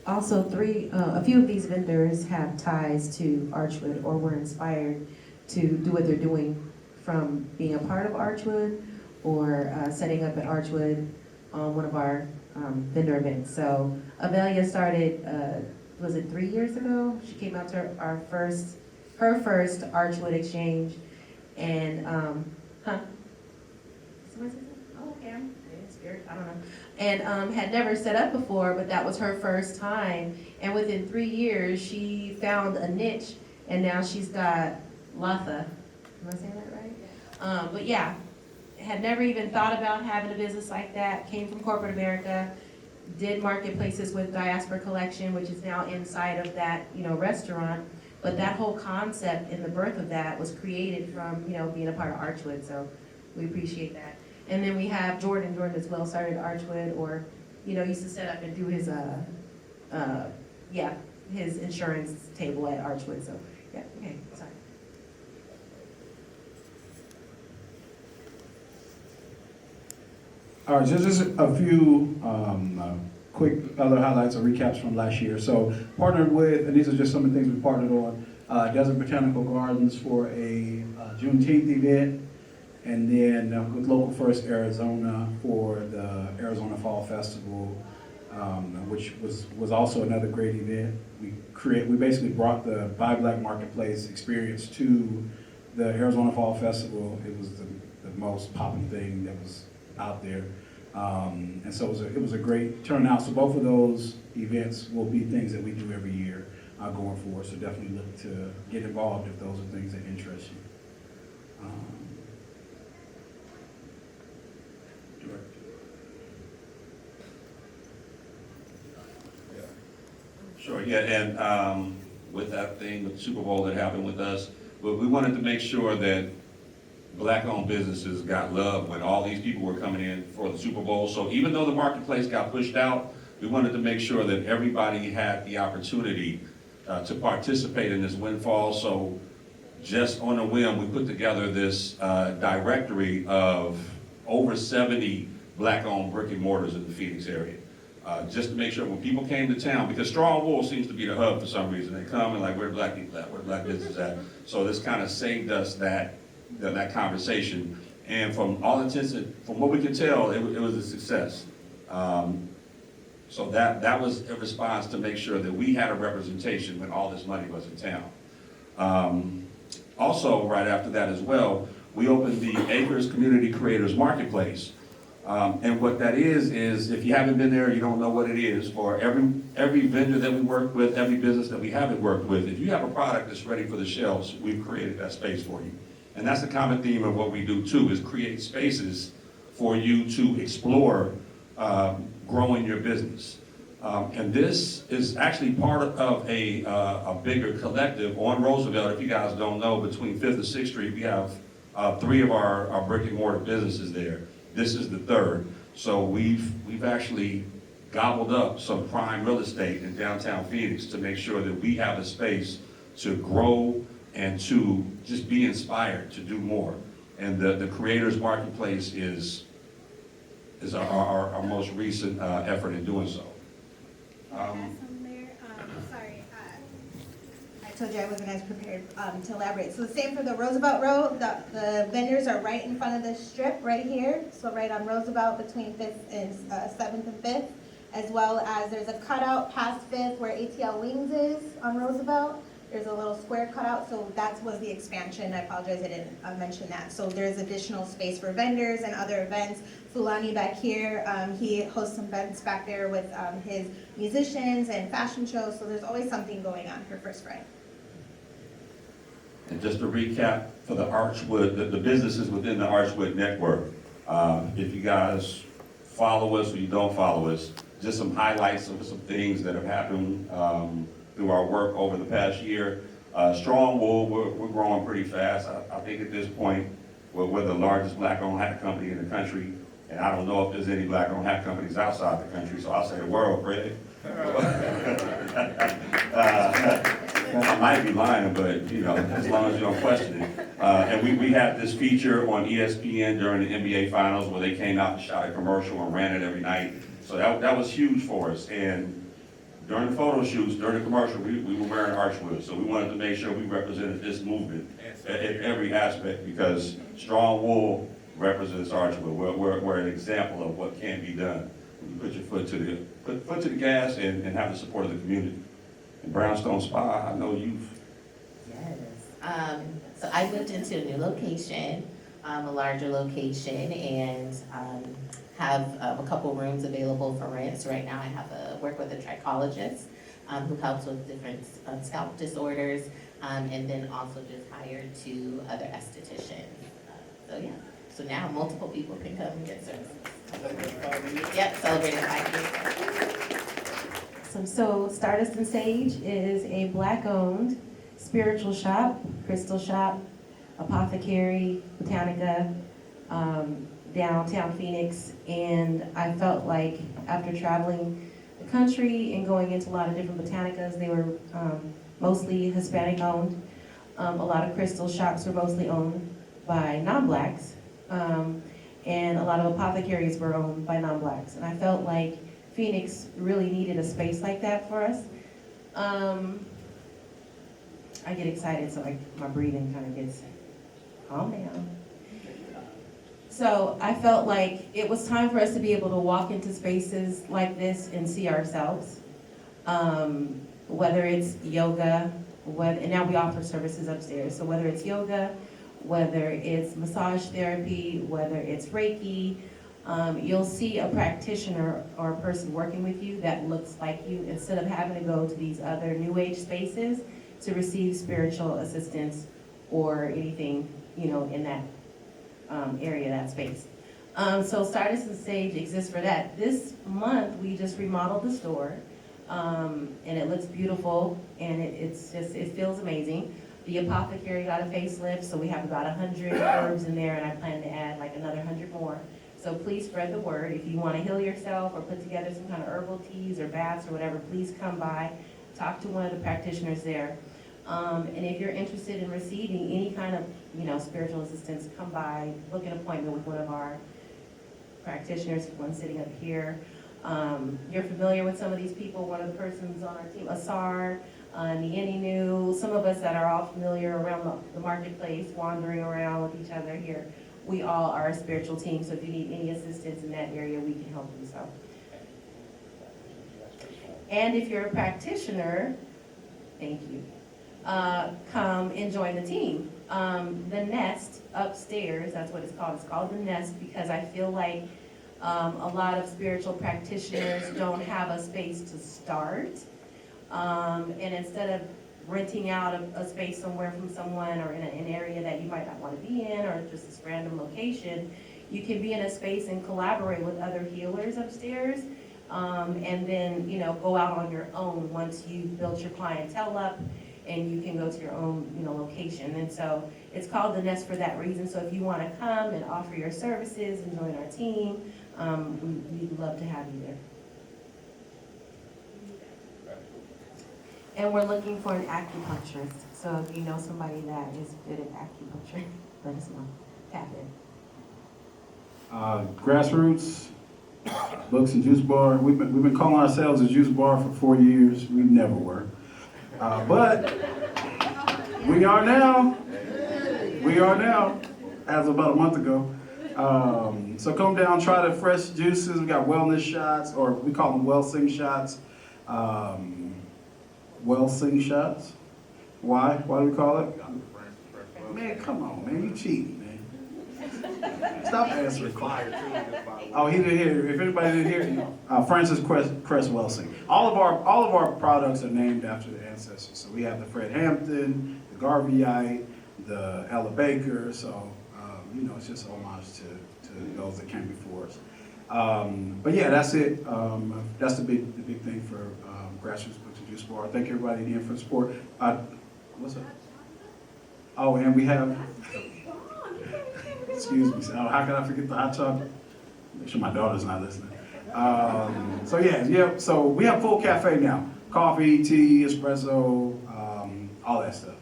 Also, a few of these vendors have ties to Archwood or were inspired to do what they're doing from being a part of Archwood or setting up at Archwood on one of our vendor events. So Avelia started, was it 3 years ago? She came out to her first Archwood exchange, and Somebody say something? Oh, okay, I'm in spirit, I don't know. And had never set up before, but that was her first time. And within 3 years, she found a niche, and now she's got Latha. Am I saying that right? But yeah, had never even thought about having a business like that, came from corporate America, did marketplaces with Diaspora Collection, which is now inside of that, restaurant. But that whole concept and the birth of that was created from, being a part of Archwood, so we appreciate that. And then we have Jordan as well, started Archwood, or, used to set up and do his, his insurance table at Archwood, so, yeah, okay, sorry. All right, just a few quick other highlights or recaps from last year. So partnered with, and these are just some of the things we partnered on, Desert Botanical Gardens for a Juneteenth event, and then with Local First Arizona for the Arizona Fall Festival, which was also another great event. We basically brought the Buy Black Marketplace experience to the Arizona Fall Festival. It was the most popping thing that was out there. And so it was a great turnout. So both of those events will be things that we do every year going forward. So definitely look to get involved if those are things that interest you. Sure, yeah, and with that thing, with the Super Bowl that happened with us, we wanted to make sure that Black-owned businesses got love when all these people were coming in for the Super Bowl. So even though the marketplace got pushed out, we wanted to make sure that everybody had the opportunity to participate in this windfall. So just on a whim, we put together this directory of over 70 Black-owned brick and mortars in the Phoenix area. Just to make sure when people came to town, because Strong Wool seems to be the hub for some reason. They come and like, where the Black people at? Where the Black business at? So this kind of saved us that conversation. And from all intents and from what we could tell, it was a success. So that was a response to make sure that we had a representation when all this money was in town. Also, right after that as well, we opened the Acres Community Creators Marketplace. And what that is if you haven't been there, you don't know what it is. For every vendor that we work with, every business that we haven't worked with, if you have a product that's ready for the shelves, we've created that space for you. And that's the common theme of what we do too, is create spaces for you to explore growing your business. And this is actually part of a bigger collective on Roosevelt. If you guys don't know, between 5th and 6th Street, we have 3 of our brick and mortar businesses there. This is the 3rd. So we've actually gobbled up some prime real estate in downtown Phoenix to make sure that we have a space to grow and to just be inspired to do more. And the Creators Marketplace is our most recent effort in doing so. Sorry, I told you I wasn't as prepared to elaborate. So the same for the Roosevelt Road, the vendors are right in front of the strip right here. So right on Roosevelt between 5th and 7th and 5th, as well as there's a cutout past 5th where ATL Wings is on Roosevelt. There's a little square cutout, so that was the expansion. I apologize, I didn't mention that. So there's additional space for vendors and other events. Fulani back here, he hosts some events back there with his musicians and fashion shows, so there's always something going on for First Friday. And just to recap for the Archwood, the businesses within the Archwood network, if you guys follow us or you don't follow us, just some highlights of some things that have happened through our work over the past year. Strong Wool, we're growing pretty fast. I think at this point, we're the largest Black-owned hat company in the country, and I don't know if there's any Black-owned hat companies outside the country, so I'll say the world, Greg. I might be lying, but as long as you don't question it. And we had this feature on ESPN during the NBA Finals where they came out and shot a commercial and ran it every night. So that was huge for us. And during the photo shoots, during the commercial, we were wearing Archwood. So we wanted to make sure we represented this movement in every aspect, because Strong Wool represents Archwood. We're an example of what can be done when you put your foot to the gas and have the support of the community. And Brownstone Spa, I know you've... Yes. So I moved into a new location, a larger location, and have a couple rooms available for rent. So right now I have work with a trichologist who helps with different scalp disorders, and then also just hired 2 other estheticians. So yeah, so now multiple people can come and get services. Yep, celebrating 5 years. So Stardust and Sage is a Black-owned spiritual shop, crystal shop, apothecary, botanica, downtown Phoenix. And I felt like after traveling the country and going into a lot of different botanicas, they were mostly Hispanic owned. A lot of crystal shops were mostly owned by non-Blacks. and a lot of apothecaries were owned by non-blacks. And I felt like Phoenix really needed a space like that for us. I get excited, so my breathing kind of gets, calm down. So I felt like it was time for us to be able to walk into spaces like this and see ourselves. Whether it's yoga, and now we offer services upstairs, so whether it's yoga, whether it's massage therapy, whether it's Reiki, you'll see a practitioner or a person working with you that looks like you instead of having to go to these other new age spaces to receive spiritual assistance or anything, in that area, that space. So Stardust and Sage exists for that. This month, we just remodeled the store, and it looks beautiful, and it feels amazing. The apothecary got a facelift, so we have about 100 herbs in there, and I plan to add like another 100 more. So please spread the word. If you want to heal yourself or put together some kind of herbal teas or baths or whatever, please come by, talk to one of the practitioners there. And if you're interested in receiving any kind of, spiritual assistance, come by, book an appointment with one of our practitioners, one sitting up here. You're familiar with some of these people. One of the persons on our team, Asar, Nieninu, some of us that are all familiar around the marketplace, wandering around with each other here. We all are a spiritual team, so if you need any assistance in that area, we can help you. So. And if you're a practitioner, thank you. Come and join the team. The Nest upstairs, that's what it's called. It's called the Nest because I feel like a lot of spiritual practitioners don't have a space to start. And instead of renting out a space somewhere from someone or in an area that you might not want to be in or just this random location, you can be in a space and collaborate with other healers upstairs. And then, go out on your own once you've built your clientele up and you can go to your own, location. And so it's called the Nest for that reason. So if you want to come and offer your services and join our team, we'd love to have you there. And we're looking for an acupuncturist. So if you know somebody that is good at acupuncture, let us know. Tap in. Grassroots, Books and Juice Bar. We've been calling ourselves a juice bar for 4 years. We never were. But we are now. We are now, as of about a month ago. So come down, try the fresh juices. We got wellness shots, or we call them Wellsing shots. Wellsing shots. Why? Why do we call it? Man, come on, man. You cheating, man. Stop answering. Oh, he didn't hear. If anybody didn't hear, Francis Crest Wellsing. All of our products are named after the ancestors. So we have the Fred Hampton, the Garveyite, the Ella Baker. So it's just homage to those that came before us. But yeah, that's it. That's the big thing for Grassroots Books and Juice Bar. Thank everybody again for the support. What's up? Oh, and we have. Excuse me. So how can I forget the hot chocolate? Make sure my daughter's not listening. So we have full cafe now. Coffee, tea, espresso, all that stuff.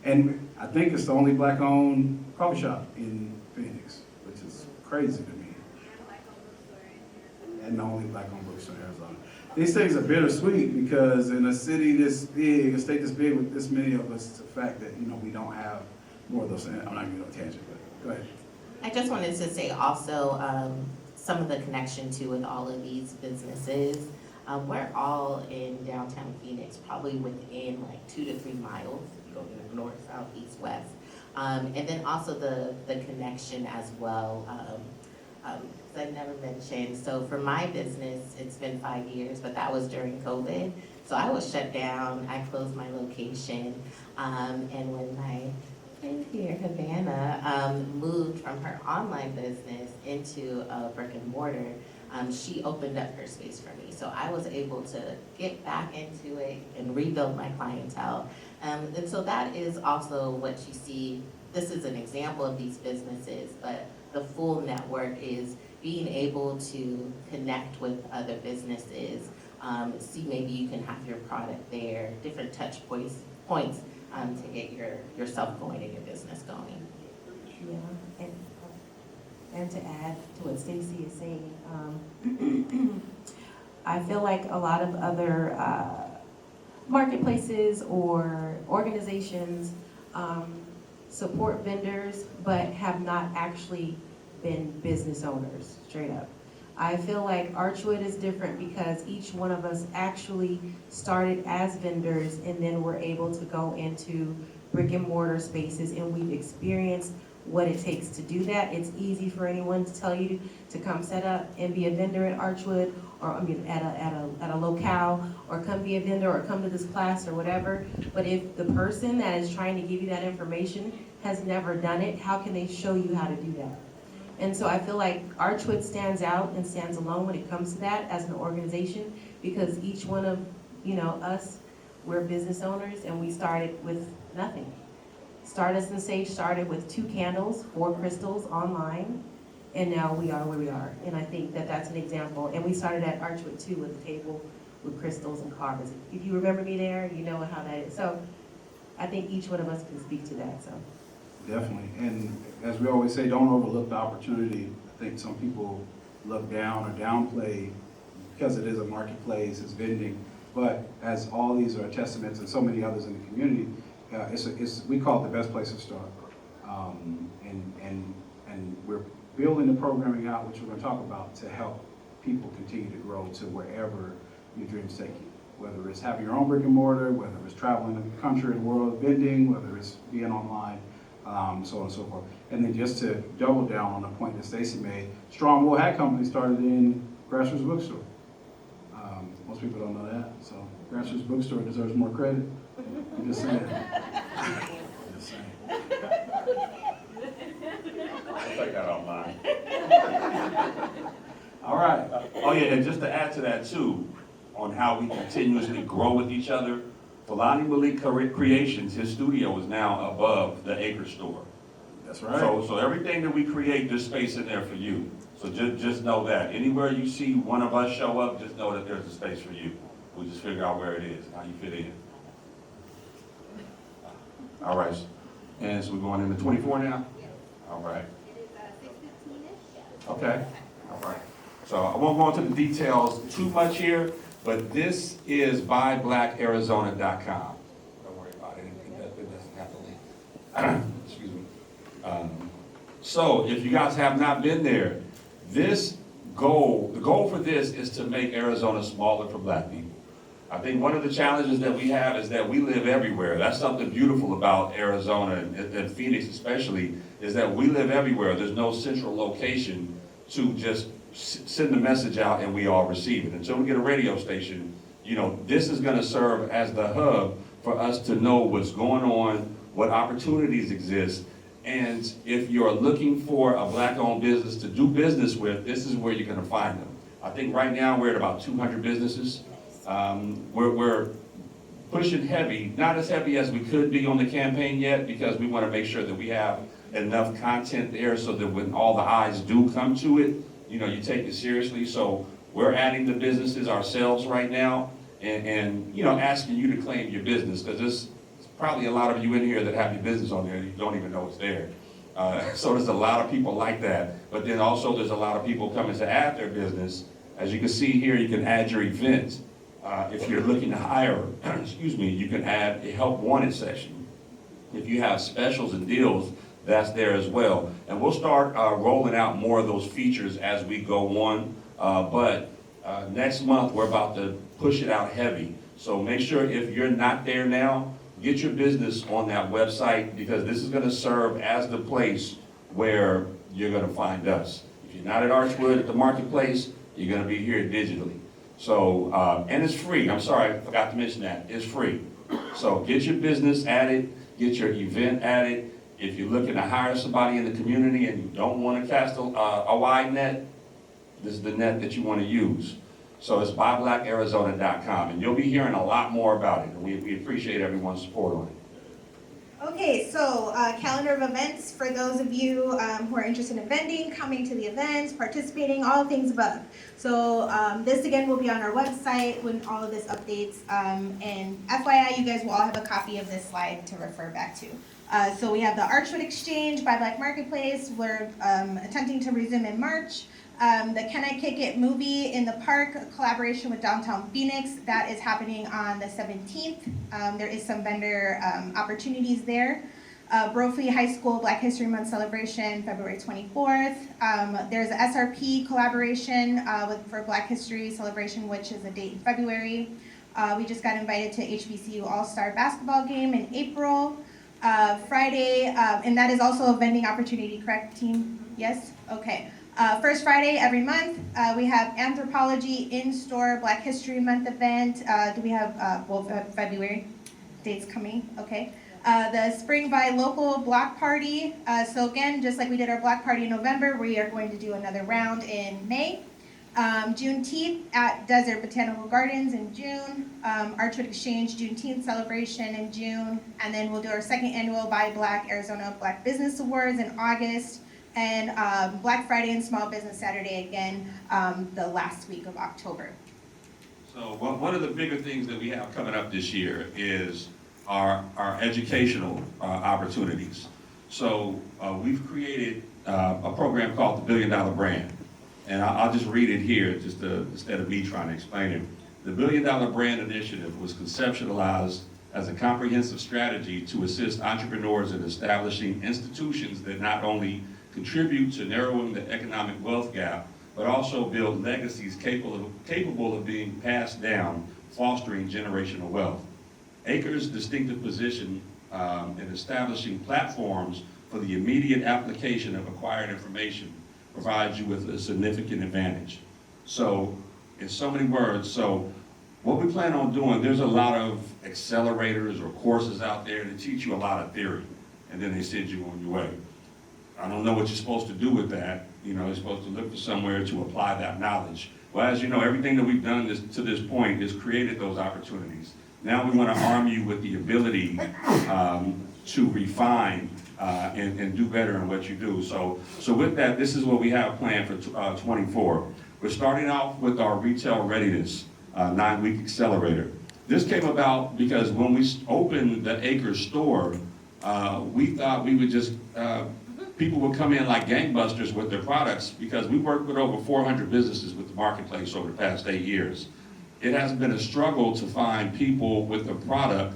And I think it's the only black-owned coffee shop in Phoenix, which is crazy to me. And the only black-owned bookstore in Arizona. These things are bittersweet because in a city this big, a state this big with this many of us, the fact that we don't have more of those. I'm not going to go tangent, but go ahead. I just wanted to say also some of the connection too with all of these businesses. We're all in downtown Phoenix, probably within like 2 to 3 miles. You go north, south, east, west. And then also the connection as well. I never mentioned, so for my business, it's been 5 years, but that was during COVID. So I was shut down, I closed my location, and when my friend here, Havana, moved from her online business into a brick and mortar, she opened up her space for me. So I was able to get back into it and rebuild my clientele. And so that is also what you see. This is an example of these businesses, but the full network is being able to connect with other businesses, see maybe you can have your product there, different touch points to get yourself going and your business going. Yeah. And to add to what Stacy is saying, I feel like a lot of other marketplaces or organizations support vendors, but have not actually been business owners, straight up. I feel like Archwood is different because each one of us actually started as vendors and then were able to go into brick and mortar spaces, and we've experienced what it takes to do that. It's easy for anyone to tell you to come set up and be a vendor at Archwood, or at a locale, or come be a vendor, or come to this class or whatever. But if the person that is trying to give you that information has never done it, how can they show you how to do that? And so I feel like Archwood stands out and stands alone when it comes to that as an organization, because each one of us, we're business owners, and we started with nothing. Stardust and Sage started with 2 candles, 4 crystals online, and now we are where we are. And I think that that's an example. And we started at Archwood too, with a table with crystals and cards. If you remember me there, you know how that is. So I think each one of us can speak to that. So Definitely, and as we always say, don't overlook the opportunity. I think some people look down or downplay because it is a marketplace, it's vending, but as all these are testaments and so many others in the community, we call it the best place to start. And we're building the programming out, which we're going to talk about, to help people continue to grow to wherever your dreams take you. Whether it's having your own brick and mortar, whether it's traveling the country and world vending, whether it's being online, so on and so forth. And then just to double down on the point that Stacy made, Strong Wool Hat Company started in Grassroots Bookstore. Most people don't know that, so Grassroots Bookstore deserves more credit. I'm just saying. Just saying. I'll take that online. All right. Oh yeah, and just to add to that too, on how we continuously grow with each other, Falani Malik Creations, his studio is now above the Acre store. That's right. So everything that we create, there's space in there for you. So just know that. Anywhere you see one of us show up, just know that there's a space for you. We just figure out where it is, how you fit in. All right. And so we're going into 24 now? All right. It is 6:15-ish. Okay. All right. So I won't go into the details too much here, but this is buyblackArizona.com. Don't worry about it. It doesn't have to leave. Excuse me. So if you guys have not been there, the goal for this is to make Arizona smaller for Black people. I think one of the challenges that we have is that we live everywhere. That's something beautiful about Arizona and Phoenix especially, is that we live everywhere. There's no central location to just send the message out and we all receive it. Until we get a radio station, this is going to serve as the hub for us to know what's going on, what opportunities exist. And if you're looking for a Black-owned business to do business with, this is where you're going to find them. I think right now we're at about 200 businesses. We're pushing heavy, not as heavy as we could be on the campaign yet, because we want to make sure that we have enough content there so that when all the eyes do come to it, you take it seriously. So we're adding the businesses ourselves right now and asking you to claim your business, because there's probably a lot of you in here that have your business on there and you don't even know it's there. So there's a lot of people like that. But then also there's a lot of people coming to add their business. As you can see here, you can add your event. If you're looking to hire, you can add a help wanted section. If you have specials and deals, that's there as well. And we'll start rolling out more of those features as we go on. But next month, we're about to push it out heavy. So make sure if you're not there now, get your business on that website, because this is going to serve as the place where you're going to find us. If you're not at Archwood at the marketplace, you're going to be here digitally. So, and it's free. I'm sorry, I forgot to mention that. It's free. So get your business added, get your event added. If you're looking to hire somebody in the community and you don't want to cast a wide net, this is the net that you want to use. So it's buyblackArizona.com, and you'll be hearing a lot more about it. And we appreciate everyone's support on it. Okay, so calendar of events for those of you who are interested in vending, coming to the events, participating, all things above. So this again will be on our website when all of this updates. And FYI, you guys will all have a copy of this slide to refer back to. So we have the Archwood Exchange by Black Marketplace. We're attempting to resume in March. The Can I Kick It movie in the park, a collaboration with Downtown Phoenix, that is happening on the 17th. There is some vendor opportunities there. Brophy High School Black History Month celebration, February 24th. There's a SRP collaboration for Black History celebration, which is a date in February. We just got invited to HBCU All-Star basketball game in April. Friday, and that is also a vending opportunity, correct, team? Yes? Okay. First Friday every month, we have Anthropology in-store Black History Month event. Do we have, February dates coming? Okay. The Spring by Local Block Party. So again, just like we did our block party in November, we are going to do another round in May. Juneteenth at Desert Botanical Gardens in June. Archwood Exchange Juneteenth celebration in June. And then we'll do our second annual Buy Black Arizona Black Business Awards in August. And Black Friday and Small Business Saturday again, the last week of October. So one of the bigger things that we have coming up this year is our educational opportunities. So we've created a program called the $1 Billion Brand. And I'll just read it here, just instead of me trying to explain it. The $1 Billion Brand Initiative was conceptualized as a comprehensive strategy to assist entrepreneurs in establishing institutions that not only contribute to narrowing the economic wealth gap, but also build legacies capable of being passed down, fostering generational wealth. ACRE's distinctive position in establishing platforms for the immediate application of acquired information provides you with a significant advantage. So, in so many words, so what we plan on doing, there's a lot of accelerators or courses out there that teach you a lot of theory, and then they send you on your way. I don't know what you're supposed to do with that. You know, you're supposed to look for somewhere to apply that knowledge. Well, as you know, everything that we've done to this point has created those opportunities. Now we want to arm you with the ability to refine and do better in what you do. So with that, this is what we have planned for 24. We're starting off with our retail readiness 9-week accelerator. This came about because when we opened the Acre store, we thought we would just, people would come in like gangbusters with their products because we worked with over 400 businesses with the marketplace over the past 8 years. It has been a struggle to find people with a product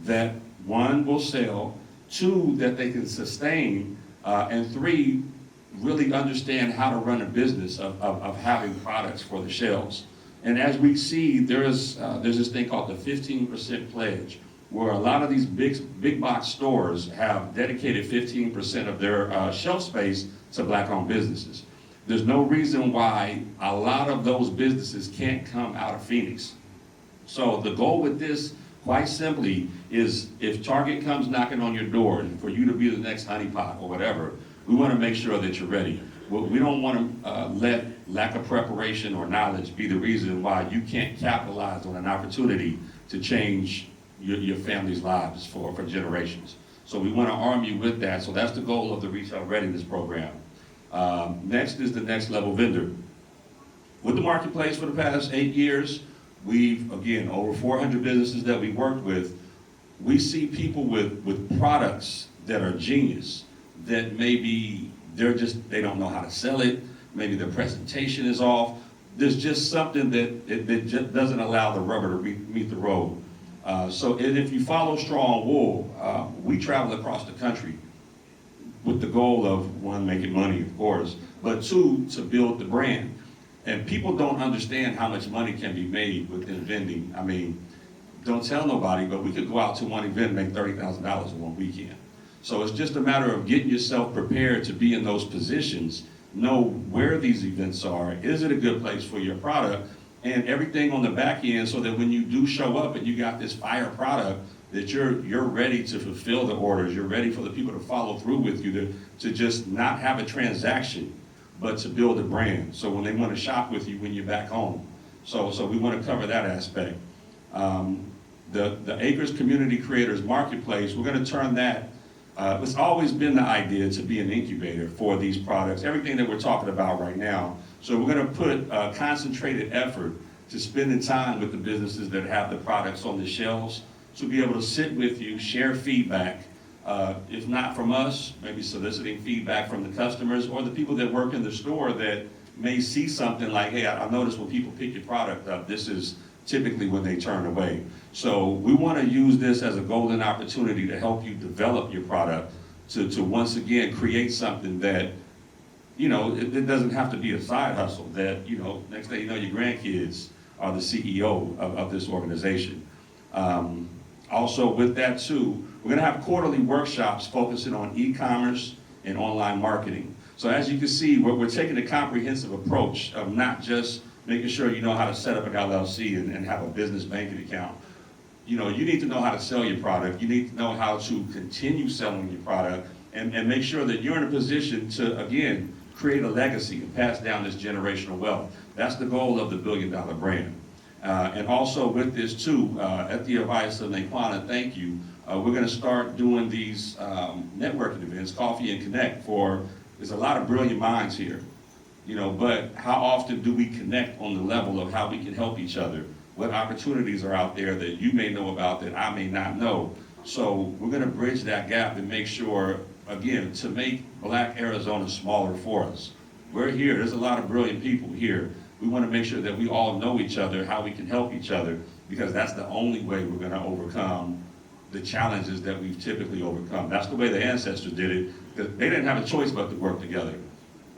that, one, will sell, two, that they can sustain, and three, really understand how to run a business of having products for the shelves. And as we see, there's this thing called the 15% pledge, where a lot of these big box stores have dedicated 15% of their shelf space to Black-owned businesses. There's no reason why a lot of those businesses can't come out of Phoenix. So the goal with this, quite simply, is if Target comes knocking on your door and for you to be the next honeypot or whatever, we want to make sure that you're ready. We don't want to let lack of preparation or knowledge be the reason why you can't capitalize on an opportunity to change your family's lives for generations. So we want to arm you with that. So that's the goal of the Retail Readiness Program. Next is the next level vendor. With the marketplace for the past 8 years, we've, again, over 400 businesses that we worked with. We see people with products that are genius, that maybe they don't know how to sell it, maybe their presentation is off. There's just something that just doesn't allow the rubber to meet the road. So and if you follow Strong Wool, we travel across the country with the goal of, one, making money, of course, but two, to build the brand. And people don't understand how much money can be made within vending. I mean, don't tell nobody, but we could go out to one event and make $30,000 in one weekend. So it's just a matter of getting yourself prepared to be in those positions, know where these events are, is it a good place for your product, and everything on the back end so that when you do show up and you got this fire product, that you're ready to fulfill the orders, you're ready for the people to follow through with you, to just not have a transaction, but to build a brand. So when they want to shop with you when you're back home. So we want to cover that aspect. The Acres Community Creators Marketplace, we're going to turn that, it's always been the idea to be an incubator for these products, everything that we're talking about right now. So we're going to put a concentrated effort to spending time with the businesses that have the products on the shelves, to be able to sit with you, share feedback, If not from us, maybe soliciting feedback from the customers or the people that work in the store that may see something like, hey, I noticed when people pick your product up, this is typically when they turn away. So we want to use this as a golden opportunity to help you develop your product, to once again create something that, you know, it doesn't have to be a side hustle, that, you know, next thing you know, your grandkids are the CEO of this organization. Also with that too, we're gonna have quarterly workshops focusing on e-commerce and online marketing. So as you can see, we're taking a comprehensive approach of not just making sure you know how to set up an LLC and have a business banking account. You know, you need to know how to sell your product. You need to know how to continue selling your product and make sure that you're in a position to, again, create a legacy and pass down this generational wealth. That's the goal of the $1 billion brand. And also with this too, at the advice of Naquana, thank you, we're gonna start doing these networking events, Coffee and Connect, there's a lot of brilliant minds here, you know, but how often do we connect on the level of how we can help each other? What opportunities are out there that you may know about that I may not know? So we're gonna bridge that gap and make sure, again, to make Black Arizona smaller for us. We're here, there's a lot of brilliant people here. We wanna make sure that we all know each other, how we can help each other, because that's the only way we're gonna overcome the challenges that we've typically overcome. That's the way the ancestors did it, because they didn't have a choice but to work together.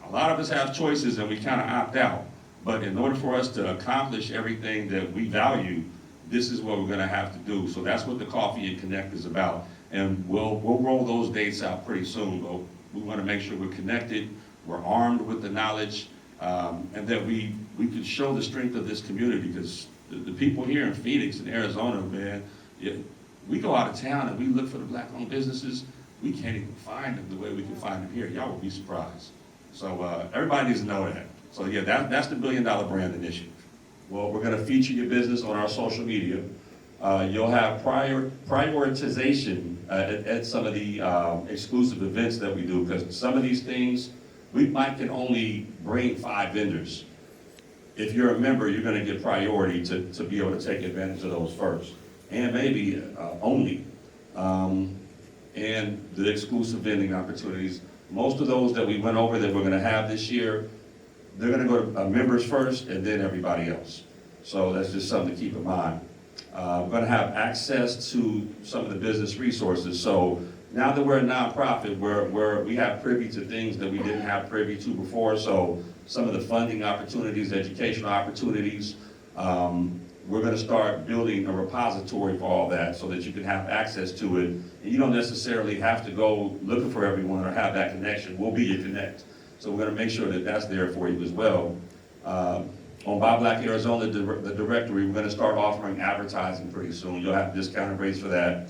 A lot of us have choices and we kind of opt out. But in order for us to accomplish everything that we value, this is what we're gonna have to do. So that's what the Coffee and Connect is about. And we'll roll those dates out pretty soon, but we wanna make sure we're connected, we're armed with the knowledge, and that we can show the strength of this community, because the people here in Phoenix and Arizona, man, we go out of town and we look for the Black-owned businesses, we can't even find them the way we can find them here. Y'all will be surprised. So everybody needs to know that. So yeah, that's the $1 billion brand initiative. Well, we're gonna feature your business on our social media. You'll have prioritization at some of the exclusive events that we do, because some of these things, we might can only bring 5 vendors. If you're a member, you're gonna get priority to be able to take advantage of those first, and maybe only. And the exclusive vending opportunities. Most of those that we went over that we're gonna have this year, they're gonna go to members first and then everybody else. So that's just something to keep in mind. We're gonna have access to some of the business resources. So now that we're a nonprofit, we have privy to things that we didn't have privy to before. So some of the funding opportunities, educational opportunities, we're gonna start building a repository for all that so that you can have access to it. And you don't necessarily have to go looking for everyone or have that connection. We'll be your connect. So we're gonna make sure that that's there for you as well. On Buy Black Arizona, the directory, we're gonna start offering advertising pretty soon. You'll have discounted rates for that.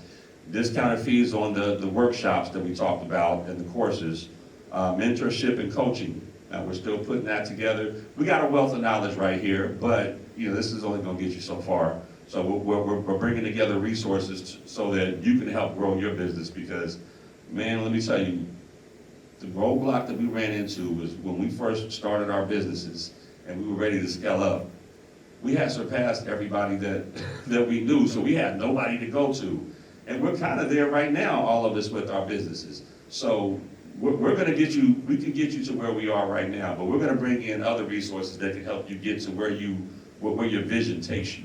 Discounted fees on the workshops that we talked about and the courses. Mentorship and coaching. Now, we're still putting that together. We got a wealth of knowledge right here, but you know, this is only gonna get you so far. So we're bringing together resources so that you can help grow your business, because, man, let me tell you, the roadblock that we ran into was when we first started our businesses and we were ready to scale up. We had surpassed everybody that we knew, so we had nobody to go to. And we're kind of there right now, all of us with our businesses. So we're gonna get you, we can get you to where we are right now, but we're gonna bring in other resources that can help you get to where your vision takes you.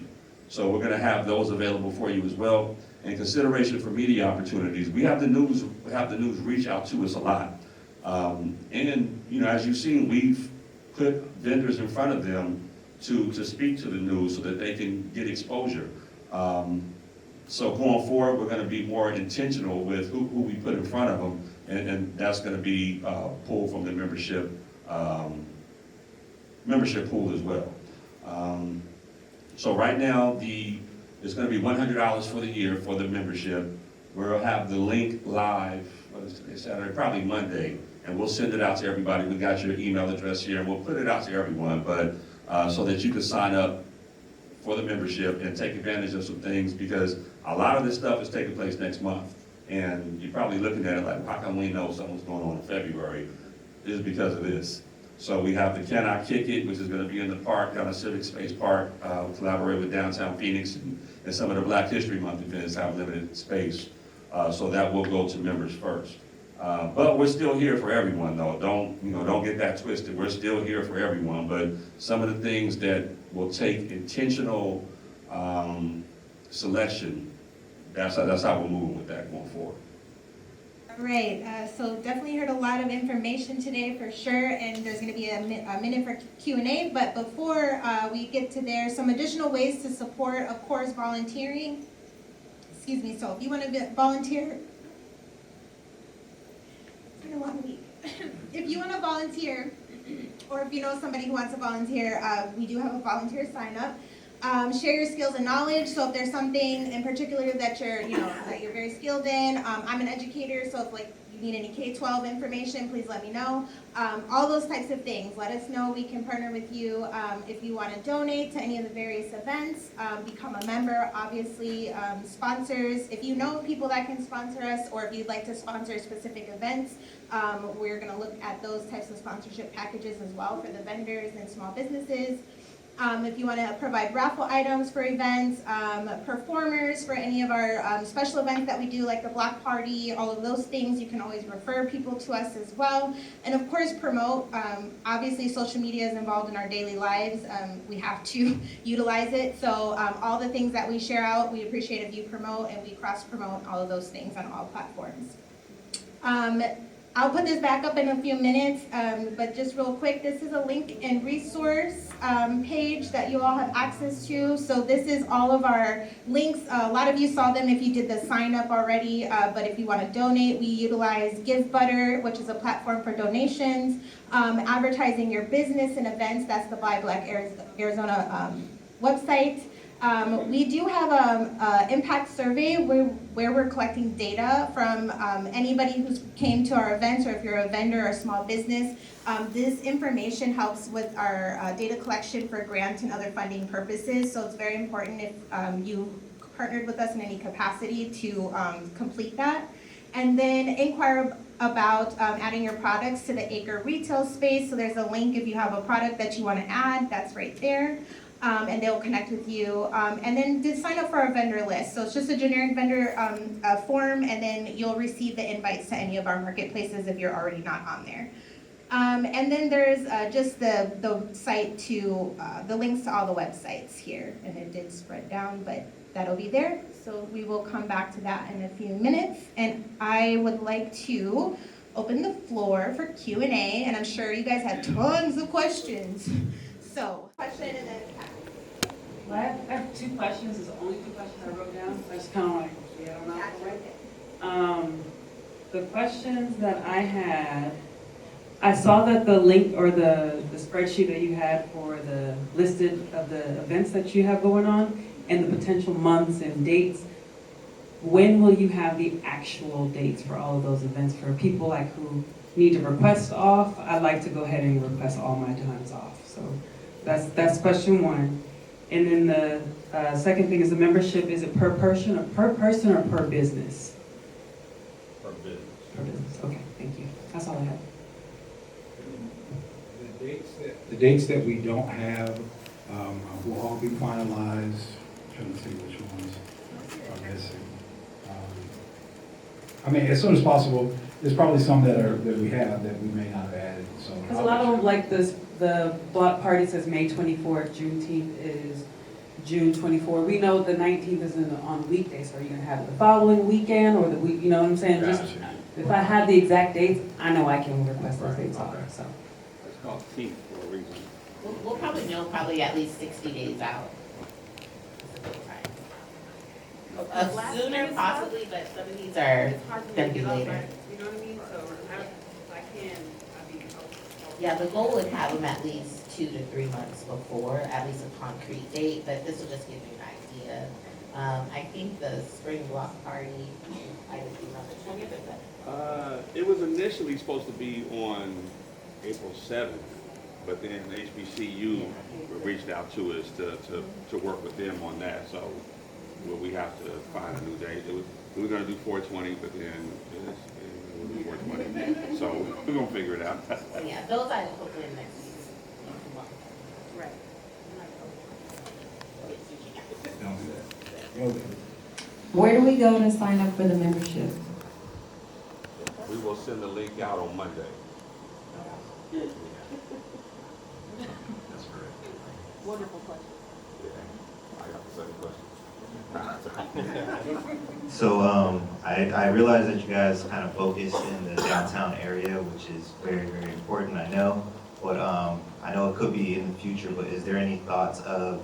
So we're gonna have those available for you as well. And consideration for media opportunities. We have the news reach out to us a lot. And you know, as you've seen, we've put vendors in front of them to speak to the news so that they can get exposure. So going forward, we're gonna be more intentional with who we put in front of them, and that's gonna be pulled from the membership pool as well. So right now, it's gonna be $100 for the year for the membership. We'll have the link live, what is today, Saturday, probably Monday, and we'll send it out to everybody. We got your email address here, and we'll put it out to everyone, but so that you can sign up for the membership and take advantage of some things, because a lot of this stuff is taking place next month. And you're probably looking at it like, how come we know something's going on in February? It's because of this. So we have the Can I Kick It, which is gonna be in the park, down at Civic Space Park, collaborate with Downtown Phoenix, and some of the Black History Month events have limited space. So that will go to members first. But we're still here for everyone, though. Don't get that twisted. We're still here for everyone, but some of the things that will take intentional selection, that's how we're moving with that going forward. All right, so definitely heard a lot of information today for sure, and there's going to be a minute for Q&A, but before we get to there, some additional ways to support, of course, volunteering. Excuse me, so if you want to volunteer, it's been a long week. If you want to volunteer, or if you know somebody who wants to volunteer, we do have a volunteer sign up. Share your skills and knowledge. So if there's something in particular that you're very skilled in, I'm an educator, so if like you need any K-12 information, please let me know. All those types of things. Let us know. We can partner with you. If you want to donate to any of the various events, become a member. Obviously, sponsors. If you know people that can sponsor us, or if you'd like to sponsor specific events, we're going to look at those types of sponsorship packages as well for the vendors and small businesses. If you want to provide raffle items for events, performers for any of our special events that we do, like the block party, all of those things, you can always refer people to us as well. And of course, promote. Obviously, social media is involved in our daily lives. We have to utilize it. So all the things that we share out, we appreciate if you promote, and we cross-promote all of those things on all platforms. I'll put this back up in a few minutes, but just real quick, this is a link and resource page that you all have access to. So this is all of our links. A lot of you saw them if you did the sign up already, but if you want to donate, we utilize Give Butter, which is a platform for donations. Advertising your business and events, that's the Buy Black Arizona website. We do have an impact survey where we're collecting data from anybody who's came to our events, or if you're a vendor or a small business. This information helps with our data collection for grant and other funding purposes, so it's very important if you partnered with us in any capacity to complete that. And then inquire about adding your products to the Acre retail space. So there's a link if you have a product that you want to add, that's right there. And they'll connect with you. And then just sign up for our vendor list. So it's just a generic vendor form, and then you'll receive the invites to any of our marketplaces if you're already not on there. And then there's just the site to, the links to all the websites here. And it did spread down, but that'll be there. So we will come back to that in a few minutes. And I would like to open the floor for Q&A, and I'm sure you guys have tons of questions. So, question and then Well, I have two questions. It's the only two questions I wrote down. So I just kind of like, yeah, I'm not right. The questions that I had, I saw that the link or the spreadsheet that you had for the listed of the events that you have going on and the potential months and dates. When will you have the actual dates for all of those events for people like who need to request off? I'd like to go ahead and request all my times off. So that's question one. And then the second thing is the membership. Is it per person or per business? Per business. Per business. Okay, thank you. That's all I have. The dates that we don't have will all be finalized. I'm trying to see which ones are missing. I mean, as soon as possible. There's probably some that we have that we may not have added. So Because a lot of them, like this, the block party says May 24th, Juneteenth is June 24th. We know the 19th is on a weekday, so are you gonna have it the following weekend or the week? You know what I'm saying? Just Gotcha. if I have the exact dates, I know I can request those dates off. So It's called team for a reason. We'll probably know at least 60 days out. Sooner possibly, but some of these are gonna be later. You know what I mean? So I can. Yeah, the goal would have them at least 2 to 3 months before, at least a concrete date, but this will just give you an idea. I think the spring block party, I would be on the 20th of that. It was initially supposed to be on April 7th, but then HBCU reached out to us to work with them on that. So we have to find a new date. We were going to do 420, but then we'll do 420. So we're going to figure it out. Yeah, those I hopefully in next week. Right. Don't do that. Where do we go to sign up for the membership? We will send the link out on Monday. That's correct. Wonderful question. Yeah, I got the second question. So I realize that you guys kind of focus in the downtown area, which is very, very important, I know. But I know it could be in the future, but is there any thoughts of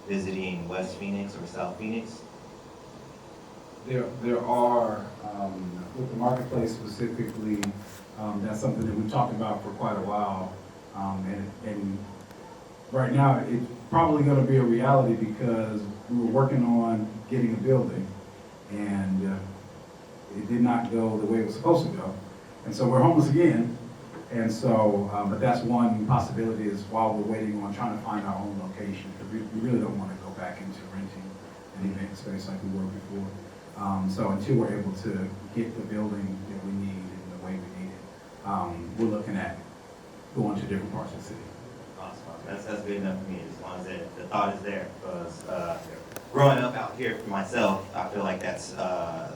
visiting West Phoenix or South Phoenix? There are, with the marketplace specifically, that's something that we've talked about for quite a while. And right now, it's probably gonna be a reality because we were working on getting a building and it did not go the way it was supposed to go. And so we're homeless again. And so, but that's one possibility is while we're waiting on trying to find our own location, because we really don't want to go back into renting an event space like we were before. So until we're able to get the building that we need in the way we need it, we're looking at going to different parts of the city. Awesome. That's good enough for me, as long as the thought is there. Because growing up out here for myself, I feel like that's,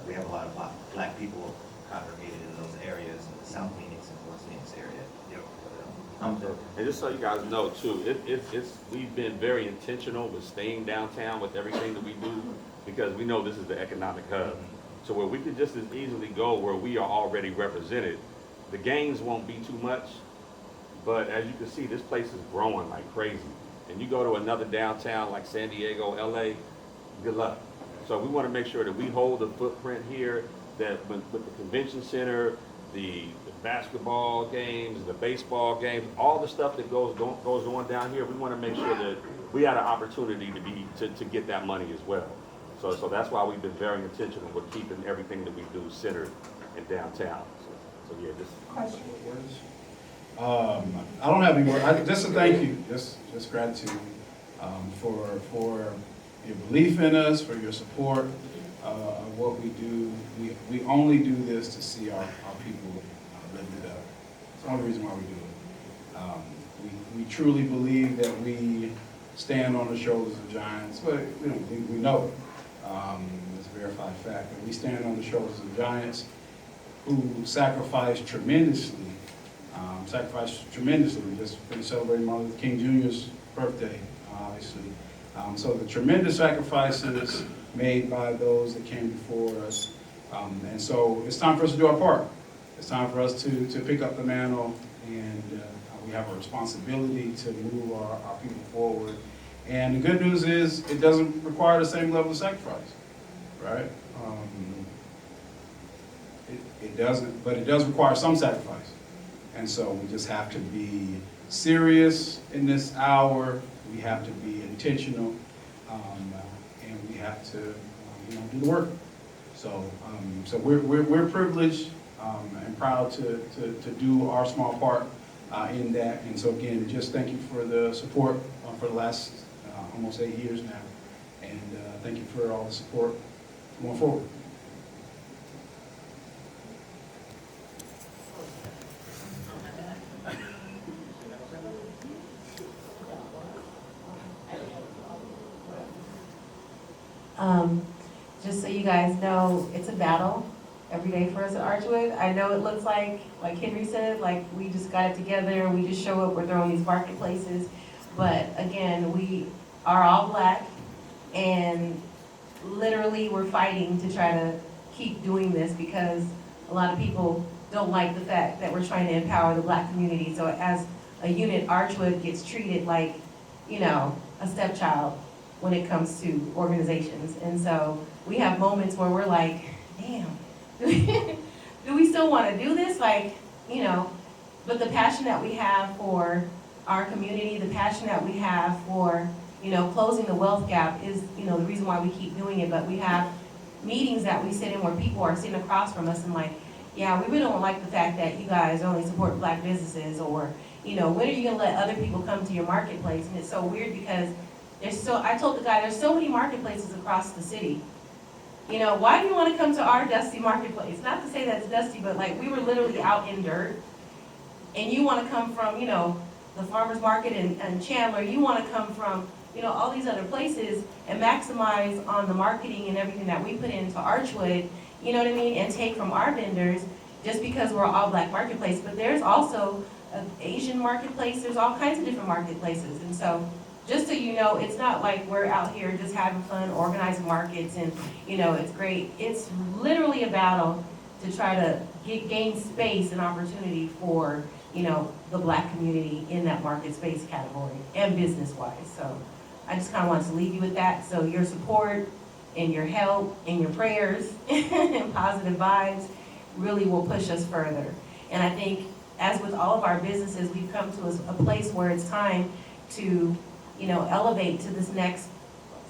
we have a lot of black people congregated in those areas in the South Phoenix and West Phoenix area. And just so you guys know too, we've been very intentional with staying downtown with everything that we do because we know this is the economic hub. So where we could just as easily go where we are already represented, the gains won't be too much, but as you can see, this place is growing like crazy. And you go to another downtown like San Diego, LA, good luck. So we want to make sure that we hold the footprint here, that with the convention center, the basketball games, the baseball games, all the stuff that goes on down here, we want to make sure that we had an opportunity to get that money as well. So that's why we've been very intentional with keeping everything that we do centered in downtown. So yeah, just Question. I don't have any more, just a thank you, just gratitude for your belief in us, for your support of what we do. We only do this to see our people live it up. It's the only reason why we do it. We truly believe that we stand on the shoulders of giants, but we know it. It's a verified fact that we stand on the shoulders of giants who sacrificed tremendously. We just finished celebrating Martin Luther King Jr.'s birthday, obviously. So the tremendous sacrifices made by those that came before us. And so it's time for us to do our part. It's time for us to pick up the mantle, and we have a responsibility to move our people forward. And the good news is it doesn't require the same level of sacrifice, right? It doesn't, but it does require some sacrifice. And so we just have to be serious in this hour. We have to be intentional, and we have to, do the work. So, we're privileged and proud to do our small part in that. And so again, just thank you for the support for the last almost 8 years now, and thank you for all the support going forward. Just so you guys know, it's a battle every day for us at Archwood. I know it looks like Henry said, like we just got it together, we just show up, we're throwing these marketplaces. But again, we are all black, and literally we're fighting to try to keep doing this because a lot of people don't like the fact that we're trying to empower the black community. So as a unit, Archwood gets treated like, a stepchild when it comes to organizations. And so we have moments where we're like, damn, do we still want to do this? But the passion that we have for our community, the passion that we have for, closing the wealth gap is, the reason why we keep doing it. But we have meetings that we sit in where people are sitting across from us and like, yeah, we really don't like the fact that you guys only support black businesses, or, when are you gonna let other people come to your marketplace? And it's so weird because I told the guy, there's so many marketplaces across the city. Why do you want to come to our dusty marketplace? Not to say that it's dusty, but we were literally out in dirt. And you want to come from, the farmer's market in Chandler. You want to come from, all these other places and maximize on the marketing and everything that we put into Archwood, you know what I mean, and take from our vendors just because we're all black marketplace. But there's also an Asian marketplace, there's all kinds of different marketplaces. And so just so you know, it's not like we're out here just having fun, organizing markets and, it's great. It's literally a battle to try to gain space and opportunity for, the black community in that market space category and business-wise. So I just kind of wanted to leave you with that. So your support and your help and your prayers and positive vibes really will push us further. And I think, as with all of our businesses, we've come to a place where it's time to, elevate to this next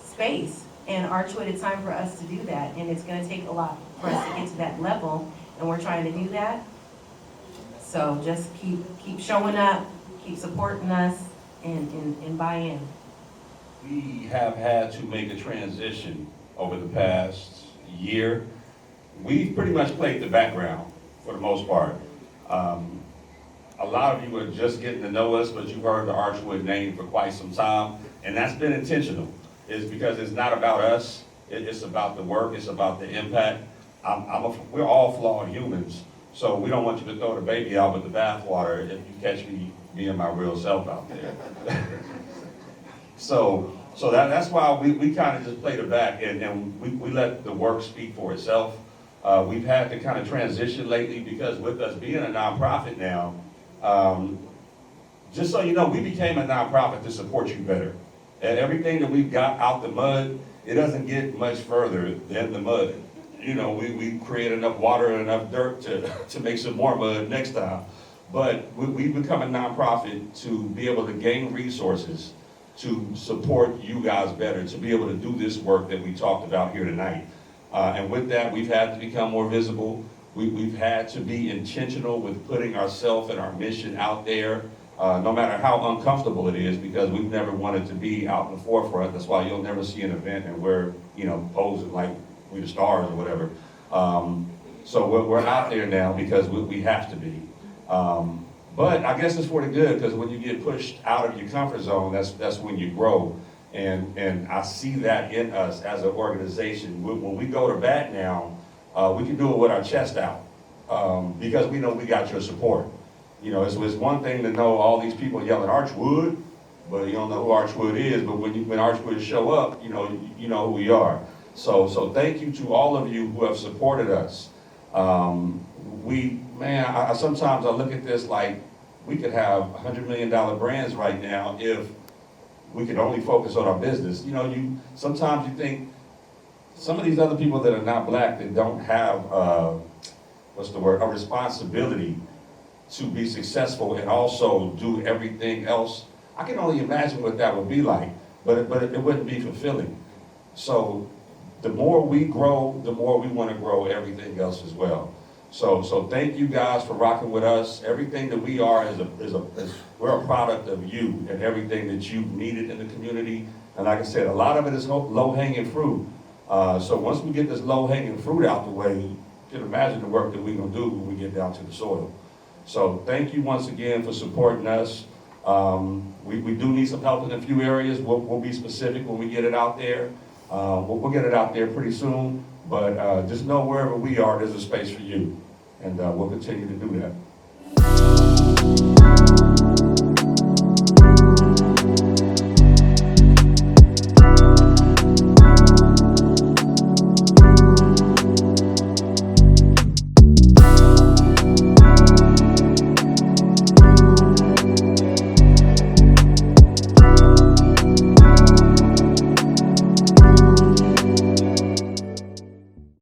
space. And Archwood, it's time for us to do that. And it's going to take a lot for us to get to that level. And we're trying to do that. So just keep showing up, keep supporting us, and buy in. We have had to make a transition over the past year. We've pretty much played the background for the most part. A lot of you are just getting to know us, but you've heard the Archwood name for quite some time, and that's been intentional. It's because it's not about us, it's about the work, it's about the impact. We're all flawed humans, so we don't want you to throw the baby out with the bathwater if you catch me being my real self out there. So that's why we kind of just play the back, and we let the work speak for itself. We've had to kind of transition lately because with us being a nonprofit now, just so you know, we became a nonprofit to support you better. And everything that we've got out the mud, it doesn't get much further than the mud. We create enough water and enough dirt to make some more mud next time. But we've become a nonprofit to be able to gain resources to support you guys better, to be able to do this work that we talked about here tonight. And with that, we've had to become more visible. We've had to be intentional with putting ourselves and our mission out there, no matter how uncomfortable it is, because we've never wanted to be out in the forefront. That's why you'll never see an event and we're, posing like we the stars or whatever. So we're out there now because we have to be. But I guess it's for the good, because when you get pushed out of your comfort zone, that's when you grow. And I see that in us as an organization. When we go to bat now, we can do it with our chest out, because we know we got your support. It's one thing to know all these people yelling Archwood, but you don't know who Archwood is. But when Archwood show up, you know who we are. So thank you to all of you who have supported us. Sometimes I look at this like we could have $100 million brands right now if we could only focus on our business. Sometimes you think some of these other people that are not black, that don't have, a responsibility to be successful and also do everything else. I can only imagine what that would be like, but it wouldn't be fulfilling. So the more we grow, the more we want to grow everything else as well. So thank you guys for rocking with us. Everything that we are we're a product of you and everything that you needed in the community. And like I said, a lot of it is low-hanging fruit. So once we get this low-hanging fruit out the way, you can imagine the work that we're going to do when we get down to the soil. So thank you once again for supporting us. We do need some help in a few areas. We'll be specific when we get it out there. We'll get it out there pretty soon. But just know wherever we are, there's a space for you. And we'll continue to do that.